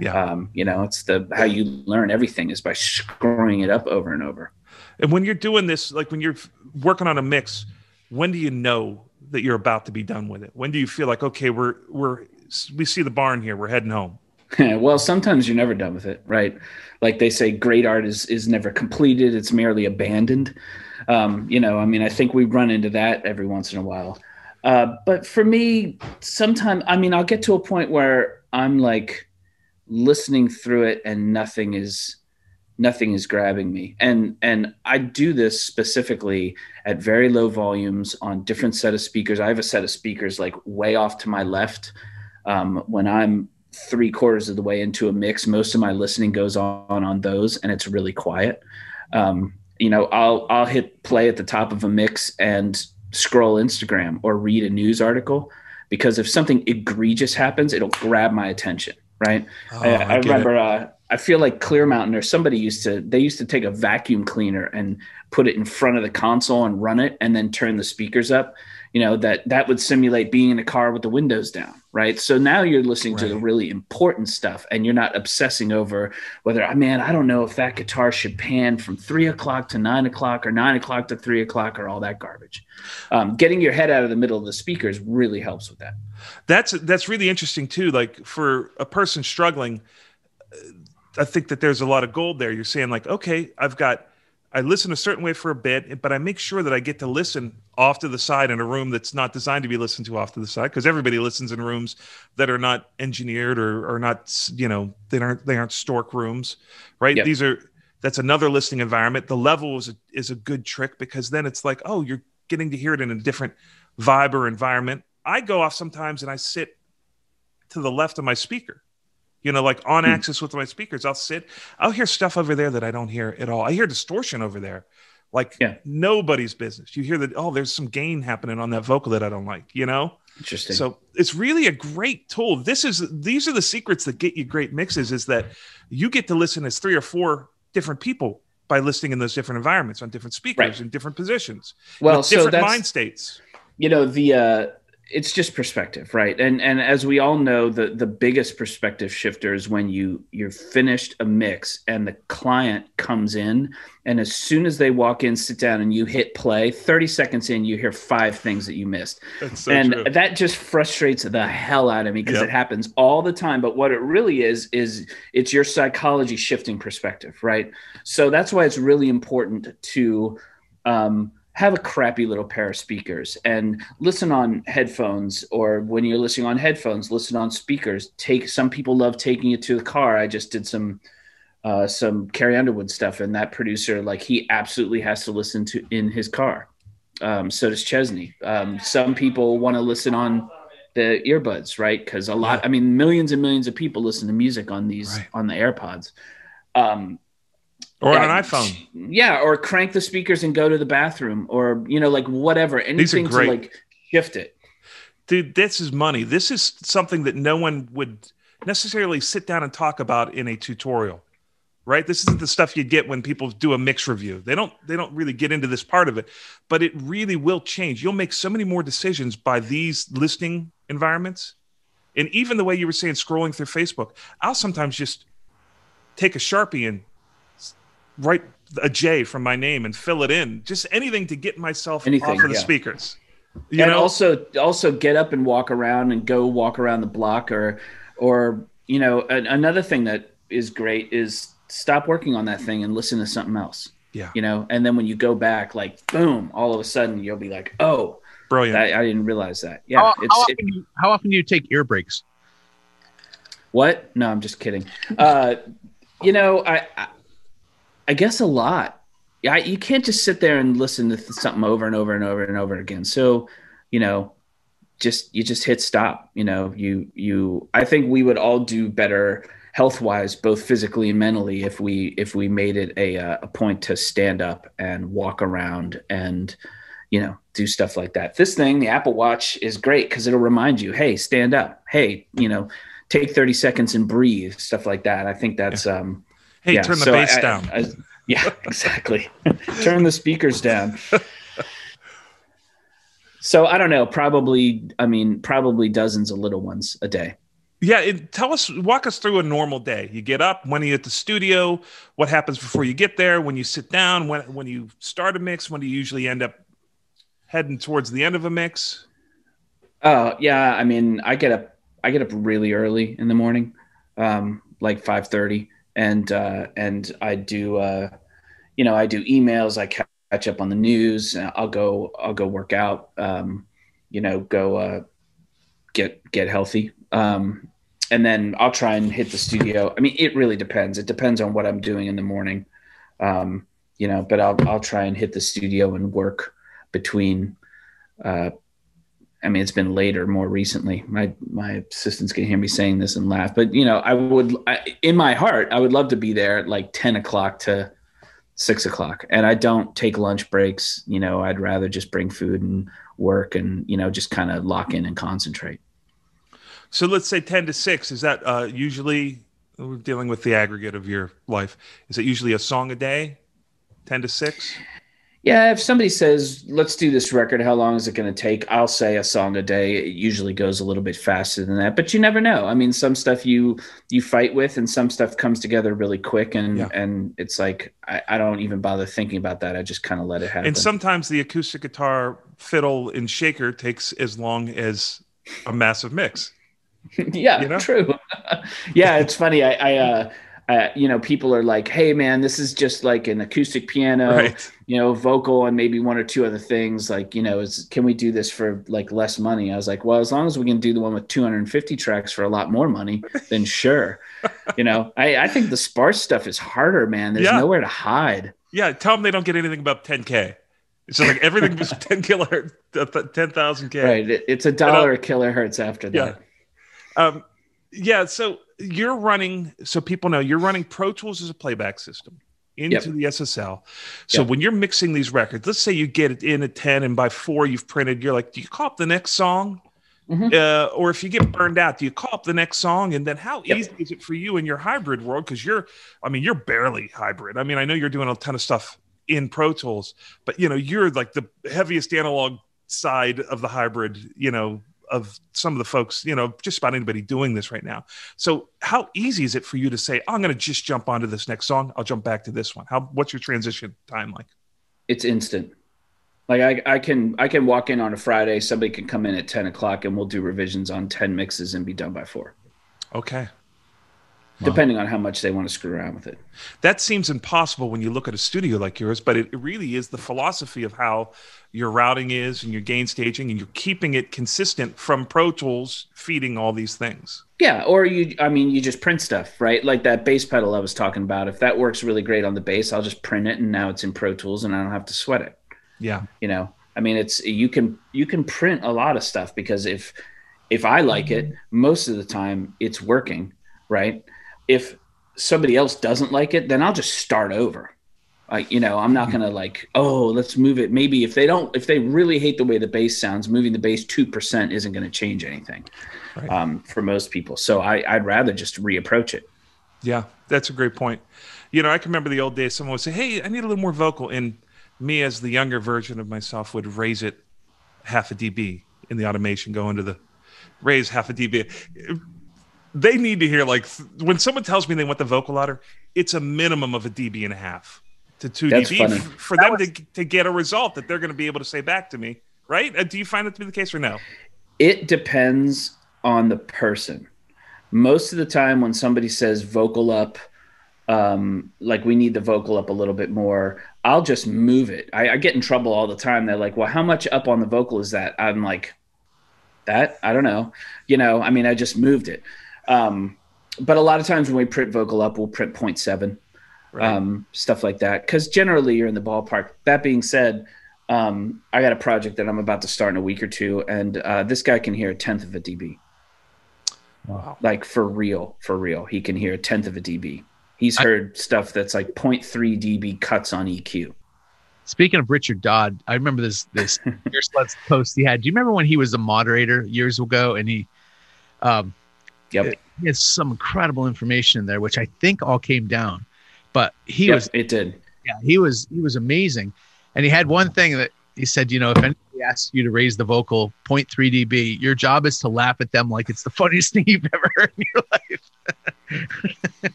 Yeah, it's how you learn everything is by screwing it up over and over. And when you're doing this, like when you're working on a mix, when do you know that you're about to be done with it? When do you feel like, okay, we see the barn here, we're heading home? Well, sometimes you're never done with it, right? Like they say, great art is never completed; it's merely abandoned. I think we run into that every once in a while. But for me, sometimes, I'll get to a point where I'm like listening through it and nothing is grabbing me. And I do this specifically at very low volumes on different set of speakers. I have a set of speakers like way off to my left. When I'm 3/4 of the way into a mix, most of my listening goes on those, and it's really quiet. I'll hit play at the top of a mix and scroll Instagram or read a news article, because if something egregious happens, it'll grab my attention. Right. Oh, I remember, I feel like Clear Mountain or somebody used to take a vacuum cleaner and put it in front of the console and run it and then turn the speakers up, that would simulate being in a car with the windows down. Right. So now you're listening to the really important stuff and you're not obsessing over whether, I don't know if that guitar should pan from 3 o'clock to 9 o'clock or 9 o'clock to 3 o'clock or all that garbage. Getting your head out of the middle of the speakers really helps with that. That's really interesting too. Like for a person struggling, I think that there's a lot of gold there. You're saying like, okay, I listen a certain way for a bit, but I make sure that I get to listen off to the side in a room that's not designed to be listened to off to the side, because everybody listens in rooms that are not engineered or not, they aren't stork rooms, right? Yep. That's another listening environment. The level is a good trick, because then it's like, oh, you're getting to hear it in a different vibe or environment. I go off sometimes and I sit to the left of my speaker, like on axis with my speakers. I'll hear stuff over there that I don't hear at all. I hear distortion over there, like nobody's business. You hear that, oh, there's some gain happening on that vocal that I don't like, Interesting. So it's really a great tool. These are the secrets that get you great mixes, is that you get to listen as 3 or 4 different people by listening in those different environments on different speakers in different positions, with different mind states. It's just perspective, right? And as we all know, the biggest perspective shifter is when you're finished a mix and the client comes in, and as soon as they walk in, sit down, and you hit play, 30 seconds in, you hear 5 things that you missed. That's so true. That just frustrates the hell out of me, because it happens all the time. But what it really is it's your psychology shifting perspective, right? So that's why it's really important to have a crappy little pair of speakers and listen on headphones, or when you're listening on headphones, listen on speakers. Some people love taking it to the car. I just did some Carrie Underwood stuff, and that producer, like, he absolutely has to listen to in his car. So does Chesney. Some people want to listen on the earbuds, right? Because I mean, millions and millions of people listen to music on these, on the AirPods. Or on an iPhone. Yeah, or crank the speakers and go to the bathroom, or, you know, like whatever. Anything to like shift it. Dude, this is money. This is something that no one would necessarily sit down and talk about in a tutorial, right? This isn't the stuff you get when people do a mix review. They don't really get into this part of it, but it really will change. You'll make so many more decisions by these listening environments. And even the way you were saying, scrolling through Facebook, I'll sometimes just take a Sharpie and write a J from my name and fill it in. Just anything to get myself off of the speakers. You know? Also get up and walk around and go walk around the block, or you know, another thing that is great is stop working on that thing and listen to something else. Yeah. You know, and then when you go back, like, boom, all of a sudden you'll be like, oh, brilliant. I didn't realize that. Yeah. How often do you take ear breaks? What? No, I'm just kidding. You know, I guess a lot. Yeah, you can't just sit there and listen to something over and over and over and over again. So, you know, you just hit stop. You know, I think we would all do better health-wise, both physically and mentally, if we made it a point to stand up and walk around and, you know, do stuff like that. This thing, the Apple Watch, is great because it'll remind you, hey, stand up. Hey, you know, take 30 seconds and breathe, stuff like that. I think that's hey, turn the bass down. Yeah, exactly. Turn the speakers down. So I don't know, probably dozens of little ones a day. Yeah. Walk us through a normal day. You get up, when are you at the studio? What happens before you get there? When you sit down, when you start a mix, when do you usually end up heading towards the end of a mix? Oh yeah. I mean, I get up really early in the morning, like 5:30. And I do, you know, I do emails. I catch up on the news. I'll go work out. You know, go get healthy. And then I'll try and hit the studio. I mean, it really depends. It depends on what I'm doing in the morning. You know, but I'll try and hit the studio and work between. I mean, it's been later more recently. My assistants can hear me saying this and laugh, but you know, in my heart, I would love to be there at like 10 o'clock to 6 o'clock. And I don't take lunch breaks. You know, I'd rather just bring food and work and, you know, just kind of lock in and concentrate. So let's say 10 to 6. Is that usually, we're dealing with the aggregate of your life, is it usually a song a day, 10 to 6? Yeah, if somebody says, let's do this record, how long is it going to take? I'll say a song a day. It usually goes a little bit faster than that, but you never know. I mean, some stuff you fight with and some stuff comes together really quick. And it's like, I don't even bother thinking about that. I just kind of let it happen. And sometimes the acoustic guitar, fiddle, and shaker takes as long as a massive mix. Yeah, you know? True. Yeah, it's funny. You know, people are like, hey man, this is just like an acoustic piano, right, you know, vocal and maybe one or two other things, like, you know, can we do this for like less money? I was like, well, as long as we can do the one with 250 tracks for a lot more money, then sure. You know, I think the sparse stuff is harder, man. There's nowhere to hide. Yeah. Tell them they don't get anything about 10K. It's like everything was 10 kilohertz, 10,000 K. Right. It's $1 a kilohertz after that. Yeah. Yeah. So you're running, so people know you're running Pro Tools as a playback system into the SSL. So when you're mixing these records, let's say you get it in at 10 and by 4 you've printed, you're like, do you call up the next song? Mm-hmm. Or if you get burned out, do you call up the next song? And then how easy is it for you in your hybrid world? Because you're barely hybrid. I mean, I know you're doing a ton of stuff in Pro Tools, but you know, you're like the heaviest analog side of the hybrid, you know, of some of the folks, you know, just about anybody doing this right now. So how easy is it for you to say, oh, I'm going to just jump onto this next song, I'll jump back to this one? What's your transition time like? It's instant. Like I can walk in on a Friday, somebody can come in at 10 o'clock and we'll do revisions on 10 mixes and be done by 4. Okay. depending on how much they want to screw around with it. That seems impossible when you look at a studio like yours, but it really is the philosophy of how your routing is and your gain staging, and you're keeping it consistent from Pro Tools feeding all these things. Yeah, or you just print stuff, right? Like that bass pedal I was talking about. If that works really great on the bass, I'll just print it, and now it's in Pro Tools, and I don't have to sweat it. Yeah, I mean, you can print a lot of stuff, because if I like it, most of the time it's working, right? If somebody else doesn't like it, then I'll just start over. I'm not going to let's move it. Maybe if they really hate the way the bass sounds, moving the bass 2% isn't going to change anything, right. For most people. So I'd rather just reapproach it. Yeah, that's a great point. I can remember the old days, someone would say, hey, I need a little more vocal. And me, as the younger version of myself, would raise it half a dB in the automation, go into the raise half a dB. They need to hear, when someone tells me they want the vocal louder, it's a minimum of a dB and a half to 2 That's dB funny. For them to get a result that they're going to be able to say back to me, right? Do you find that to be the case or no? It depends on the person. Most of the time when somebody says vocal up, we need the vocal up a little bit more, I'll just move it. I get in trouble all the time. They're like, well, how much up on the vocal is that? I'm like, that? I don't know. I just moved it. But a lot of times when we print vocal up, we'll print 0.7, right. Stuff like that. Because generally you're in the ballpark. That being said, I got a project that I'm about to start in a week or two, and this guy can hear 1/10 of a dB. Wow. Like for real. He can hear 1/10 of a dB. He's heard stuff that's like 0.3 dB cuts on EQ. Speaking of Richard Dodd, I remember this Earslutz post he had. Do you remember when he was a moderator years ago, and he he has some incredible information in there, which I think all came down, but it did. Yeah, he was amazing. And he had one thing that he said, if anybody asks you to raise the vocal 0.3 dB, your job is to laugh at them like it's the funniest thing you've ever heard in your life.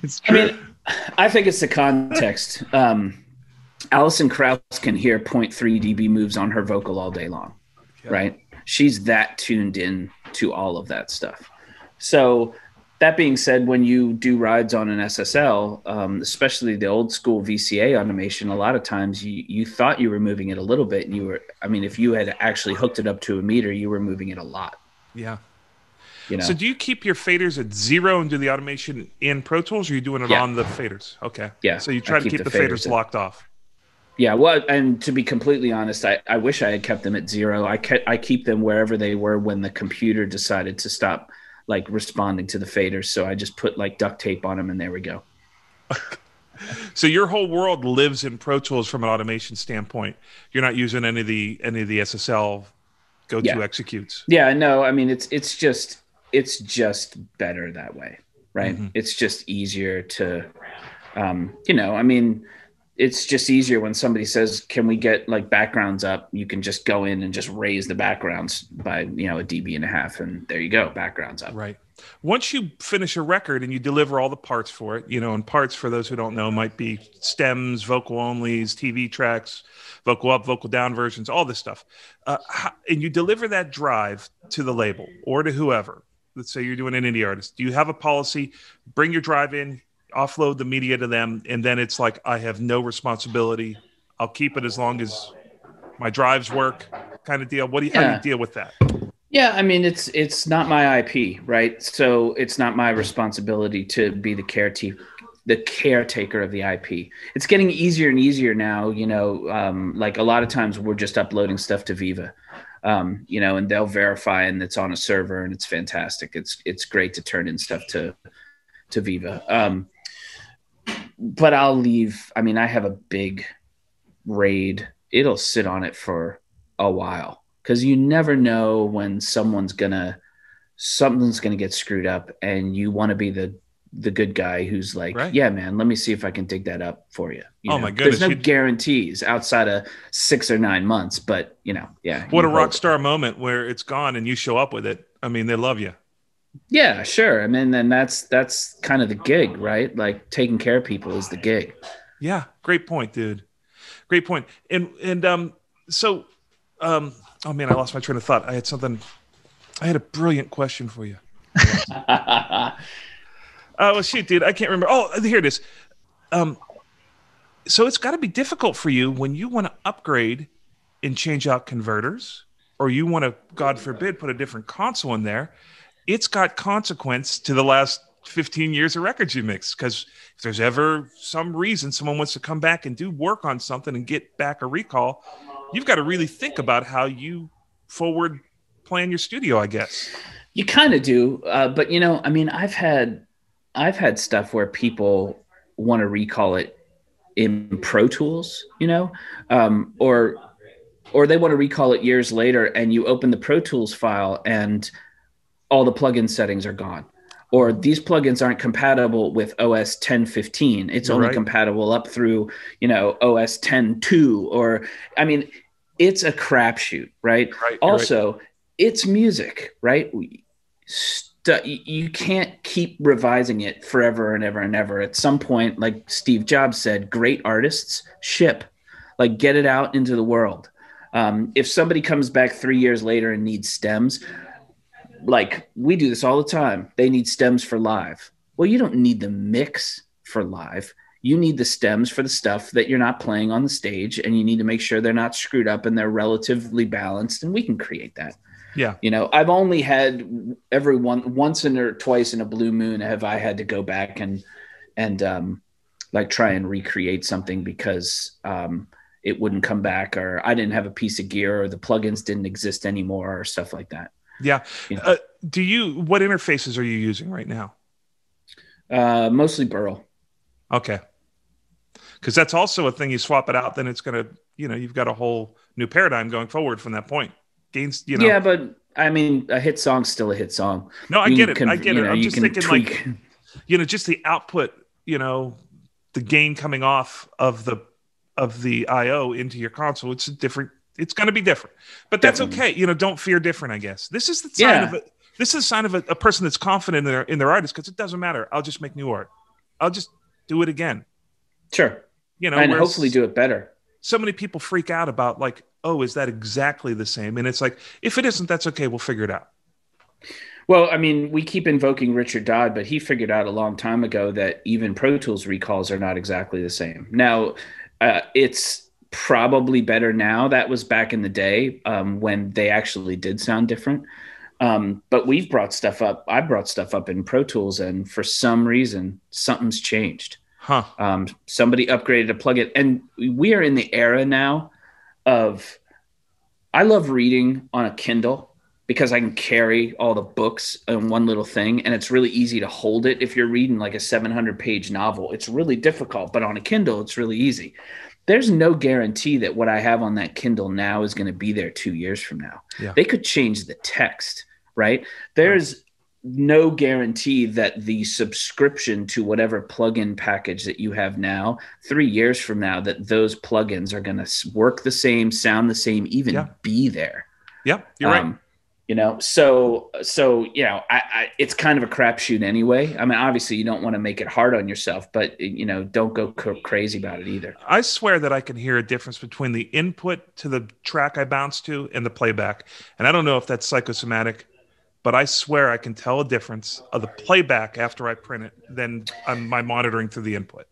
It's true. I think it's the context. Alison Krauss can hear 0.3 dB moves on her vocal all day long, right? She's that tuned in to all of that stuff. So that being said, when you do rides on an SSL, especially the old school VCA automation, a lot of times you thought you were moving it a little bit, and if you had actually hooked it up to a meter, you were moving it a lot. Yeah. So do you keep your faders at 0 and do the automation in Pro Tools, or are you doing it on the faders? Okay. Yeah. So you try to keep the faders locked off. Yeah, well, and to be completely honest, I wish I had kept them at 0. I keep them wherever they were when the computer decided to stop responding to the faders. So I just put duct tape on them, and there we go. So your whole world lives in Pro Tools from an automation standpoint. You're not using any of the SSL go-to executes. Yeah, no, it's just better that way, right? Mm-hmm. It's just easier to, it's just easier when somebody says, can we get backgrounds up? You can just go in and just raise the backgrounds by, a dB and a half, and there you go, backgrounds up. Right. Once you finish a record and you deliver all the parts for it, and parts, for those who don't know, might be stems, vocal onlys, TV tracks, vocal up, vocal down versions, all this stuff. And you deliver that drive to the label or to whoever. Let's say you're doing an indie artist. Do you have a policy? Bring your drive in, offload the media to them, and then it's I have no responsibility. I'll keep it as long as my drives work, kind of deal. How do you deal with that? Yeah, it's not my IP, right? So it's not my responsibility to be the caretaker of the IP. It's getting easier and easier now. A lot of times we're just uploading stuff to Viva, and they'll verify, and it's on a server, and it's fantastic. It's great to turn in stuff to Viva. But I'll leave. I have a big RAID. It'll sit on it for a while, because you never know when something's gonna get screwed up, and you want to be the good guy who's right. Yeah, man, let me see if I can dig that up for you. My goodness. There's no guarantees outside of 6 or 9 months, but yeah. What a rock star moment where it's gone and you show up with it. They love you. Yeah, sure. Then that's kind of the gig, right? Taking care of people is the gig. Yeah. Great point, dude. Great point. And so, oh man, I lost my train of thought. I had a brilliant question for you. Oh, well, shoot, dude, I can't remember. Oh, here it is. So it's got to be difficult for you when you want to upgrade and change out converters, or you want to, God forbid, put a different console in there. It's got consequence to the last 15 years of records you mixed, because if there's ever some reason someone wants to come back and do work on something and get back a recall, you've got to really think about how you forward plan your studio, I guess. You kind of do. But, you know, I mean, I've had stuff where people want to recall it in Pro Tools, you know, or they want to recall it years later, and you open the Pro Tools file and all the plugin settings are gone, or these plugins aren't compatible with OS 10.15. It's only compatible up through, you know, OS 10.2, or, I mean, it's a crapshoot, right? Also, it's music, right? You can't keep revising it forever and ever and ever. At some point, like Steve Jobs said, great artists ship, like get it out into the world. If somebody comes back 3 years later and needs stems, like we do this all the time, they need stems for live. Well, you don't need the mix for live. You need the stems for the stuff that you're not playing on the stage, and you need to make sure they're not screwed up and they're relatively balanced, and we can create that. Yeah. You know, I've only had once or twice in a blue moon have I had to go back and like try and recreate something because it wouldn't come back, or I didn't have a piece of gear, or the plugins didn't exist anymore, or stuff like that. Yeah. You know? What interfaces are you using right now? Mostly Burl. Okay. Because that's also a thing. You swap it out, then it's going to, you know, you've got a whole new paradigm going forward from that point. Gains, you know. Yeah, but I mean, a hit song's still a hit song. No, I get it. I get it. I'm just thinking tweak. Like, you know, just the output, you know, the gain coming off of the IO into your console. It's different. It's going to be different, but that's okay. You know, don't fear different, I guess. This is the sign of it. This is a sign of a person that's confident in their artist, because it doesn't matter. I'll just make new art. I'll just do it again. Sure. You know, and hopefully do it better. So many people freak out about like, oh, is that exactly the same? And it's like, if it isn't, that's okay. We'll figure it out. Well, I mean, we keep invoking Richard Dodd, but he figured out a long time ago that even Pro Tools recalls are not exactly the same. Now, it's probably better now. That was back in the day when they actually did sound different. But we've brought stuff up. I brought stuff up in Pro Tools, and for some reason, something's changed. Somebody upgraded a plugin, and we are in the era now of, I love reading on a Kindle because I can carry all the books in one little thing, and it's really easy to hold it. If you're reading like a 700-page novel, it's really difficult, but on a Kindle, it's really easy. There's no guarantee that what I have on that Kindle now is going to be there 2 years from now. Yeah. They could change the text, right? There's no guarantee that the subscription to whatever plugin package that you have now, 3 years from now, that those plugins are going to work the same, sound the same, even be there. Yeah, you're right. You know, so you know, it's kind of a crapshoot anyway. I mean, obviously, you don't want to make it hard on yourself, but you know, don't go crazy about it either. I swear that I can hear a difference between the input to the track I bounce to and the playback, and I don't know if that's psychosomatic, but I swear I can tell a difference of the playback after I print it than on my monitoring through the input.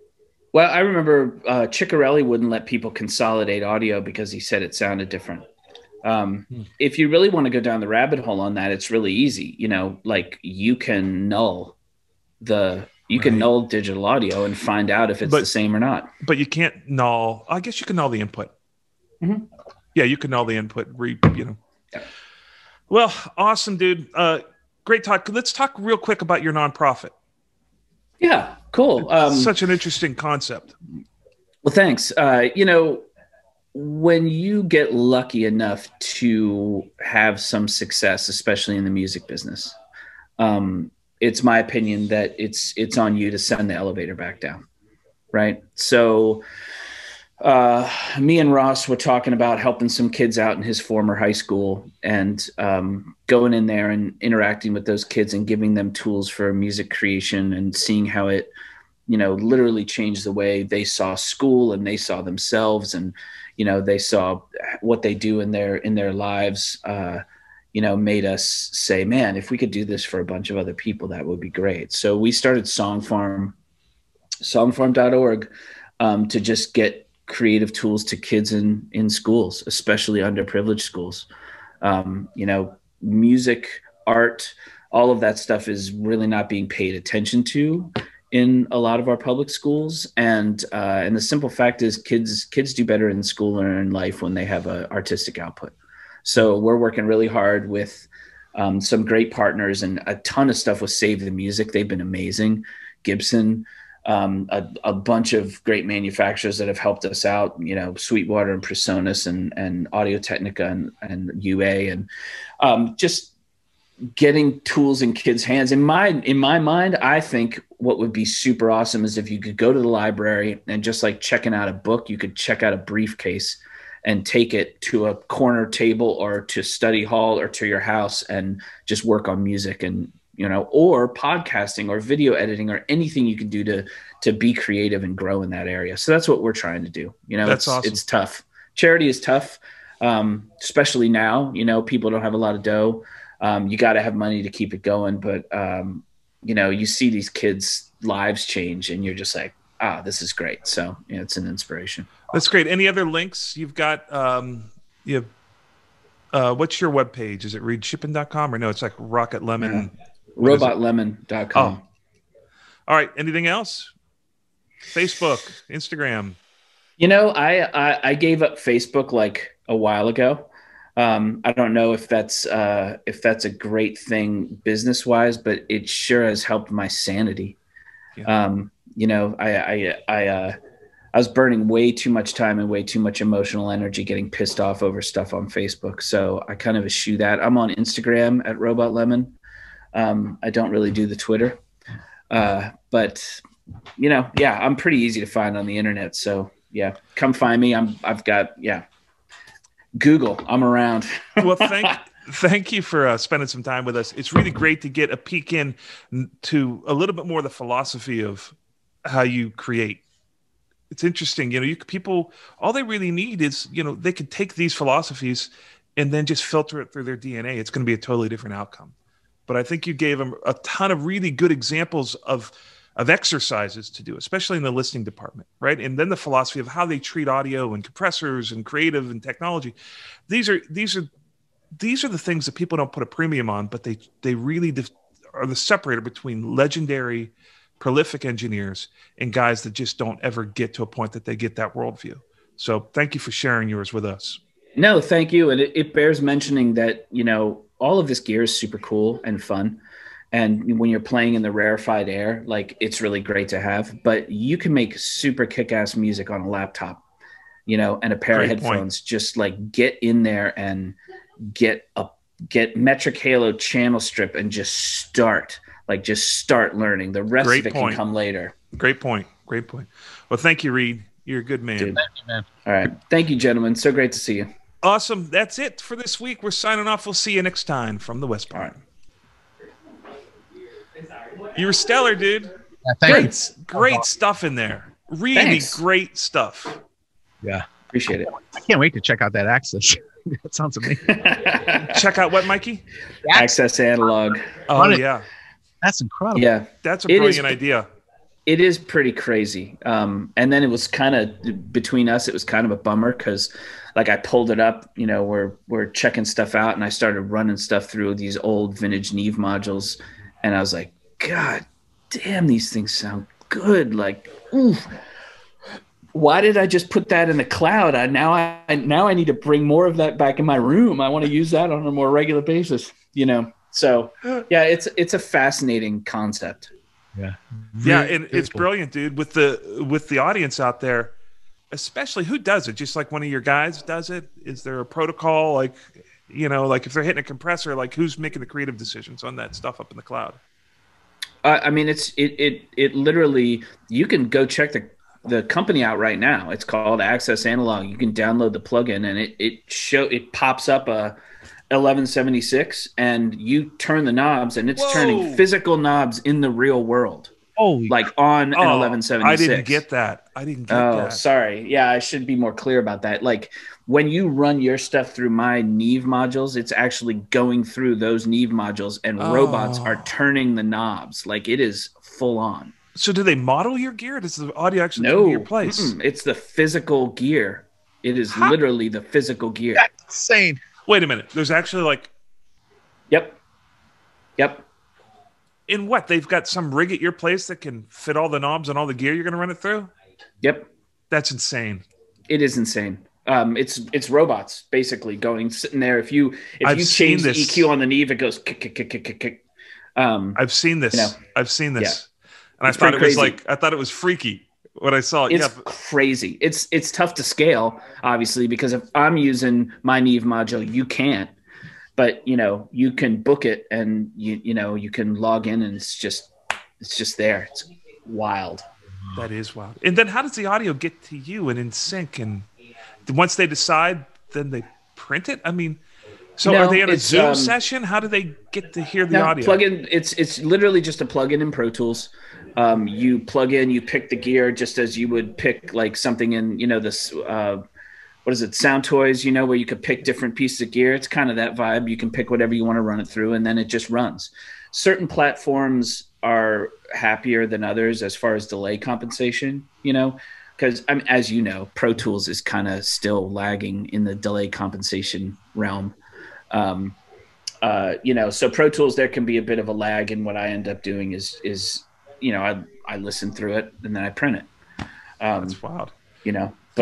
Well, I remember Ciccarelli wouldn't let people consolidate audio because he said it sounded different. If you really want to go down the rabbit hole on that, it's really easy. You know, like you can null null digital audio and find out if it's the same or not. But you can't null. I guess you can null the input. Mm-hmm. Yeah, you can null the input. You know. Yeah. Well, awesome, dude. Great talk. Let's talk real quick about your nonprofit. Yeah, cool. Such an interesting concept. Well, thanks. You know, when you get lucky enough to have some success, especially in the music business, it's my opinion that it's on you to send the elevator back down, right? So me and Ross were talking about helping some kids out in his former high school, and going in there and interacting with those kids and giving them tools for music creation, and seeing how it, you know, literally changed the way they saw school and they saw themselves, and you know, they saw what they do in their lives. made us say, man, if we could do this for a bunch of other people, that would be great. So we started songfarm.org, to just get creative tools to kids in schools, especially underprivileged schools. Music, art, all of that stuff is really not being paid attention to in a lot of our public schools. And the simple fact is kids do better in school or in life when they have an artistic output. So we're working really hard with some great partners and a ton of stuff with Save the Music. They've been amazing. Gibson, a bunch of great manufacturers that have helped us out, Sweetwater and Presonus and Audio-Technica and UA, and just getting tools in kids' hands. In my mind, I think what would be super awesome is if you could go to the library and just like checking out a book, you could check out a briefcase and take it to a corner table or to study hall or to your house and just work on music and, or podcasting or video editing or anything you can do to be creative and grow in that area. So that's what we're trying to do. That's awesome. It's tough. Charity is tough. Especially now, people don't have a lot of dough. You got to have money to keep it going. But, you see these kids' lives change and you're just like, this is great. So it's an inspiration. That's great. Any other links you've got? What's your webpage? Is it reidshippen.com or no? It's like Rocket Lemon. Robotlemon.com. Oh. All right. Anything else? Facebook, Instagram. I gave up Facebook like a while ago. I don't know if that's a great thing business wise, but it sure has helped my sanity. Yeah. I was burning way too much time and way too much emotional energy getting pissed off over stuff on Facebook. So I kind of eschew that. I'm on Instagram at Robot Lemon. I don't really do the Twitter, but I'm pretty easy to find on the internet. So yeah, come find me. I've got Google. I'm around. Well, thank you for spending some time with us. It's really great to get a peek in to a little bit more of the philosophy of how you create. It's interesting. People, all they really need is, they could take these philosophies and then just filter it through their DNA. It's going to be a totally different outcome. But I think you gave them a ton of really good examples of exercises to do, especially in the listening department, right? And then the philosophy of how they treat audio and compressors and creative and technology. These are the things that people don't put a premium on, but they really are the separator between legendary, prolific engineers and guys that just don't ever get to a point that they get that worldview. So thank you for sharing yours with us. No, thank you. And it bears mentioning that, all of this gear is super cool and fun. And when you're playing in the rarefied air, like it's really great to have, but you can make super kick-ass music on a laptop, and a pair of headphones. Just like get in there and get Metric Halo channel strip and just start learning. The rest of it can come later. Great point. Well, thank you, Reid. You're a good man. Dude. Thank you, man. All right. Thank you, gentlemen. So great to see you. Awesome. That's it for this week. We're signing off. We'll see you next time from the West Part. You were stellar, dude. Yeah, great stuff in there. Really great stuff. Yeah. Appreciate it. I can't wait to check out that Access. That sounds amazing. Check out what, Mikey? Access Analog. Oh, yeah. That's incredible. Yeah. That's a brilliant idea. It is pretty crazy. And then it was kind of, between us, it was kind of a bummer because like I pulled it up, we're checking stuff out and I started running stuff through these old vintage Neve modules. And I was like, God damn, these things sound good. Like, oof. Why did I just put that in the cloud? Now I need to bring more of that back in my room. I want to use that on a more regular basis, So yeah, it's a fascinating concept. Yeah. Yeah. And it's brilliant, dude, with the audience out there, especially who does it? Just like one of your guys does it? Is there a protocol? Like, like if they're hitting a compressor, like who's making the creative decisions on that stuff up in the cloud? I mean, it literally, you can go check the company out right now. It's called Access Analog. You can download the plugin and it pops up a 1176 and you turn the knobs and it's turning physical knobs in the real world. Like on an 1176. I didn't get that. Oh, sorry. Yeah, I should be more clear about that. Like when you run your stuff through my Neve modules, it's actually going through those Neve modules, and robots are turning the knobs. Like, it is full on. So do they model your gear? Does the audio actually come to your place? It's the physical gear. It is literally the physical gear. That's insane. Wait a minute. There's actually like... Yep. In what? They've got some rig at your place that can fit all the knobs and all the gear you're going to run it through? Yep. That's insane. It is insane. It's robots basically sitting there. If you change the EQ on the Neve, it goes kick. I've seen this. I've seen this, yeah. And I thought it was freaky when I saw it. It's crazy. It's tough to scale, obviously, because if I'm using my Neve module, you can't. But you can book it, and you can log in, and it's just there. It's wild. That is wild. And then how does the audio get to you and in sync? And once they decide, then they print it? I mean, so are they in a Zoom session? How do they get to hear the audio? Plug in. It's literally just a plug-in in Pro Tools. You plug in, you pick the gear just as you would pick like something in, this, what is it? Sound Toys, where you could pick different pieces of gear. It's kind of that vibe. You can pick whatever you want to run it through, and then it just runs. Certain platforms are happier than others as far as delay compensation, because as you know, Pro Tools is kind of still lagging in the delay compensation realm. So Pro Tools, there can be a bit of a lag, and what I end up doing is I listen through it and then I print it. That's wild. Do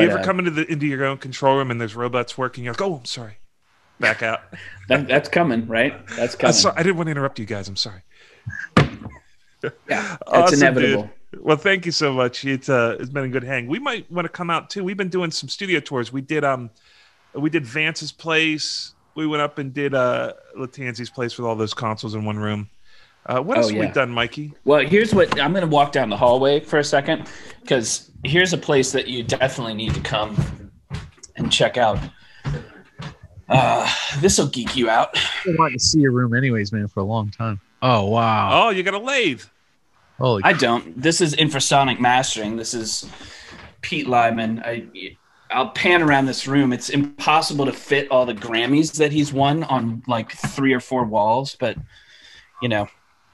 you ever come into your own control room and there's robots working? You're like, oh, I'm sorry. Back out. That's coming, right? That's coming. I didn't want to interrupt you guys. I'm sorry. Yeah, awesome, it's inevitable. Dude. Well, thank you so much. It's been a good hang. We might want to come out too. We've been doing some studio tours. We did Vance's place. We went up and did Latanzi's place with all those consoles in one room. What else have we done, Mikey? Well, here's what I'm going to walk down the hallway for a second, because here's a place that you definitely need to come and check out. This will geek you out. I wanted to see your room anyways, man, for a long time. Oh, wow. Oh, you got a lathe. Holy I don't. This is Infrasonic Mastering. This is Pete Lyman. I'll pan around this room. It's impossible to fit all the Grammys that he's won on like 3 or 4 walls, but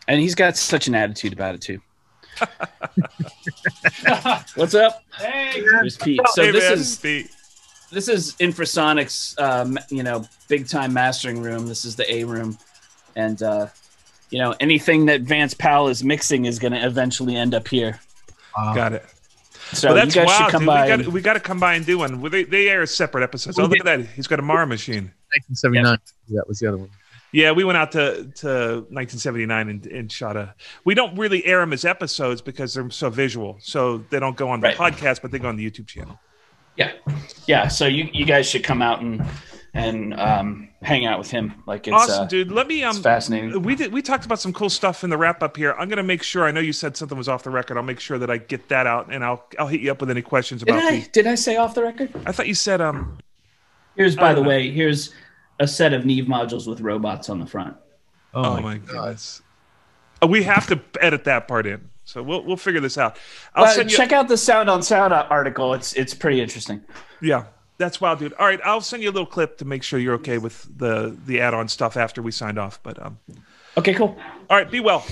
and he's got such an attitude about it too. What's up? Hey, there's Pete. So hey, this is is Infrasonic's big time mastering room. This is the A room, and anything that Vance Powell is mixing is going to eventually end up here. Got it. So that's you guys wild, should come dude. by. We got to come by and do one. They air separate episodes. Oh, look at that. He's got a Mara machine. 1979. Yeah. That was the other one. Yeah, we went out to 1979 and shot a. We don't really air them as episodes because they're so visual. So they don't go on the podcast, but they go on the YouTube channel. Yeah. So you guys should come out and hang out with him. Like, it's awesome, dude. Let me it's fascinating. We talked about some cool stuff in the wrap up here. I'm gonna make sure. I know you said something was off the record. I'll make sure that I get that out, and I'll hit you up with any questions about. Did I say off the record? I thought you said Here's here's a set of Neve modules with robots on the front. Oh my goodness. We have to edit that part in. So we'll figure this out. Check out the Sound on Sound article. It's pretty interesting. Yeah, that's wild, dude. All right, I'll send you a little clip to make sure you're okay with the add-on stuff after we signed off. But okay, cool. All right, be well.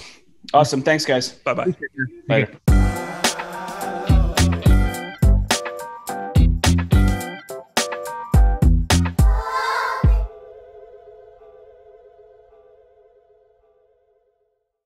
Awesome. Thanks, guys. Bye-bye. Later.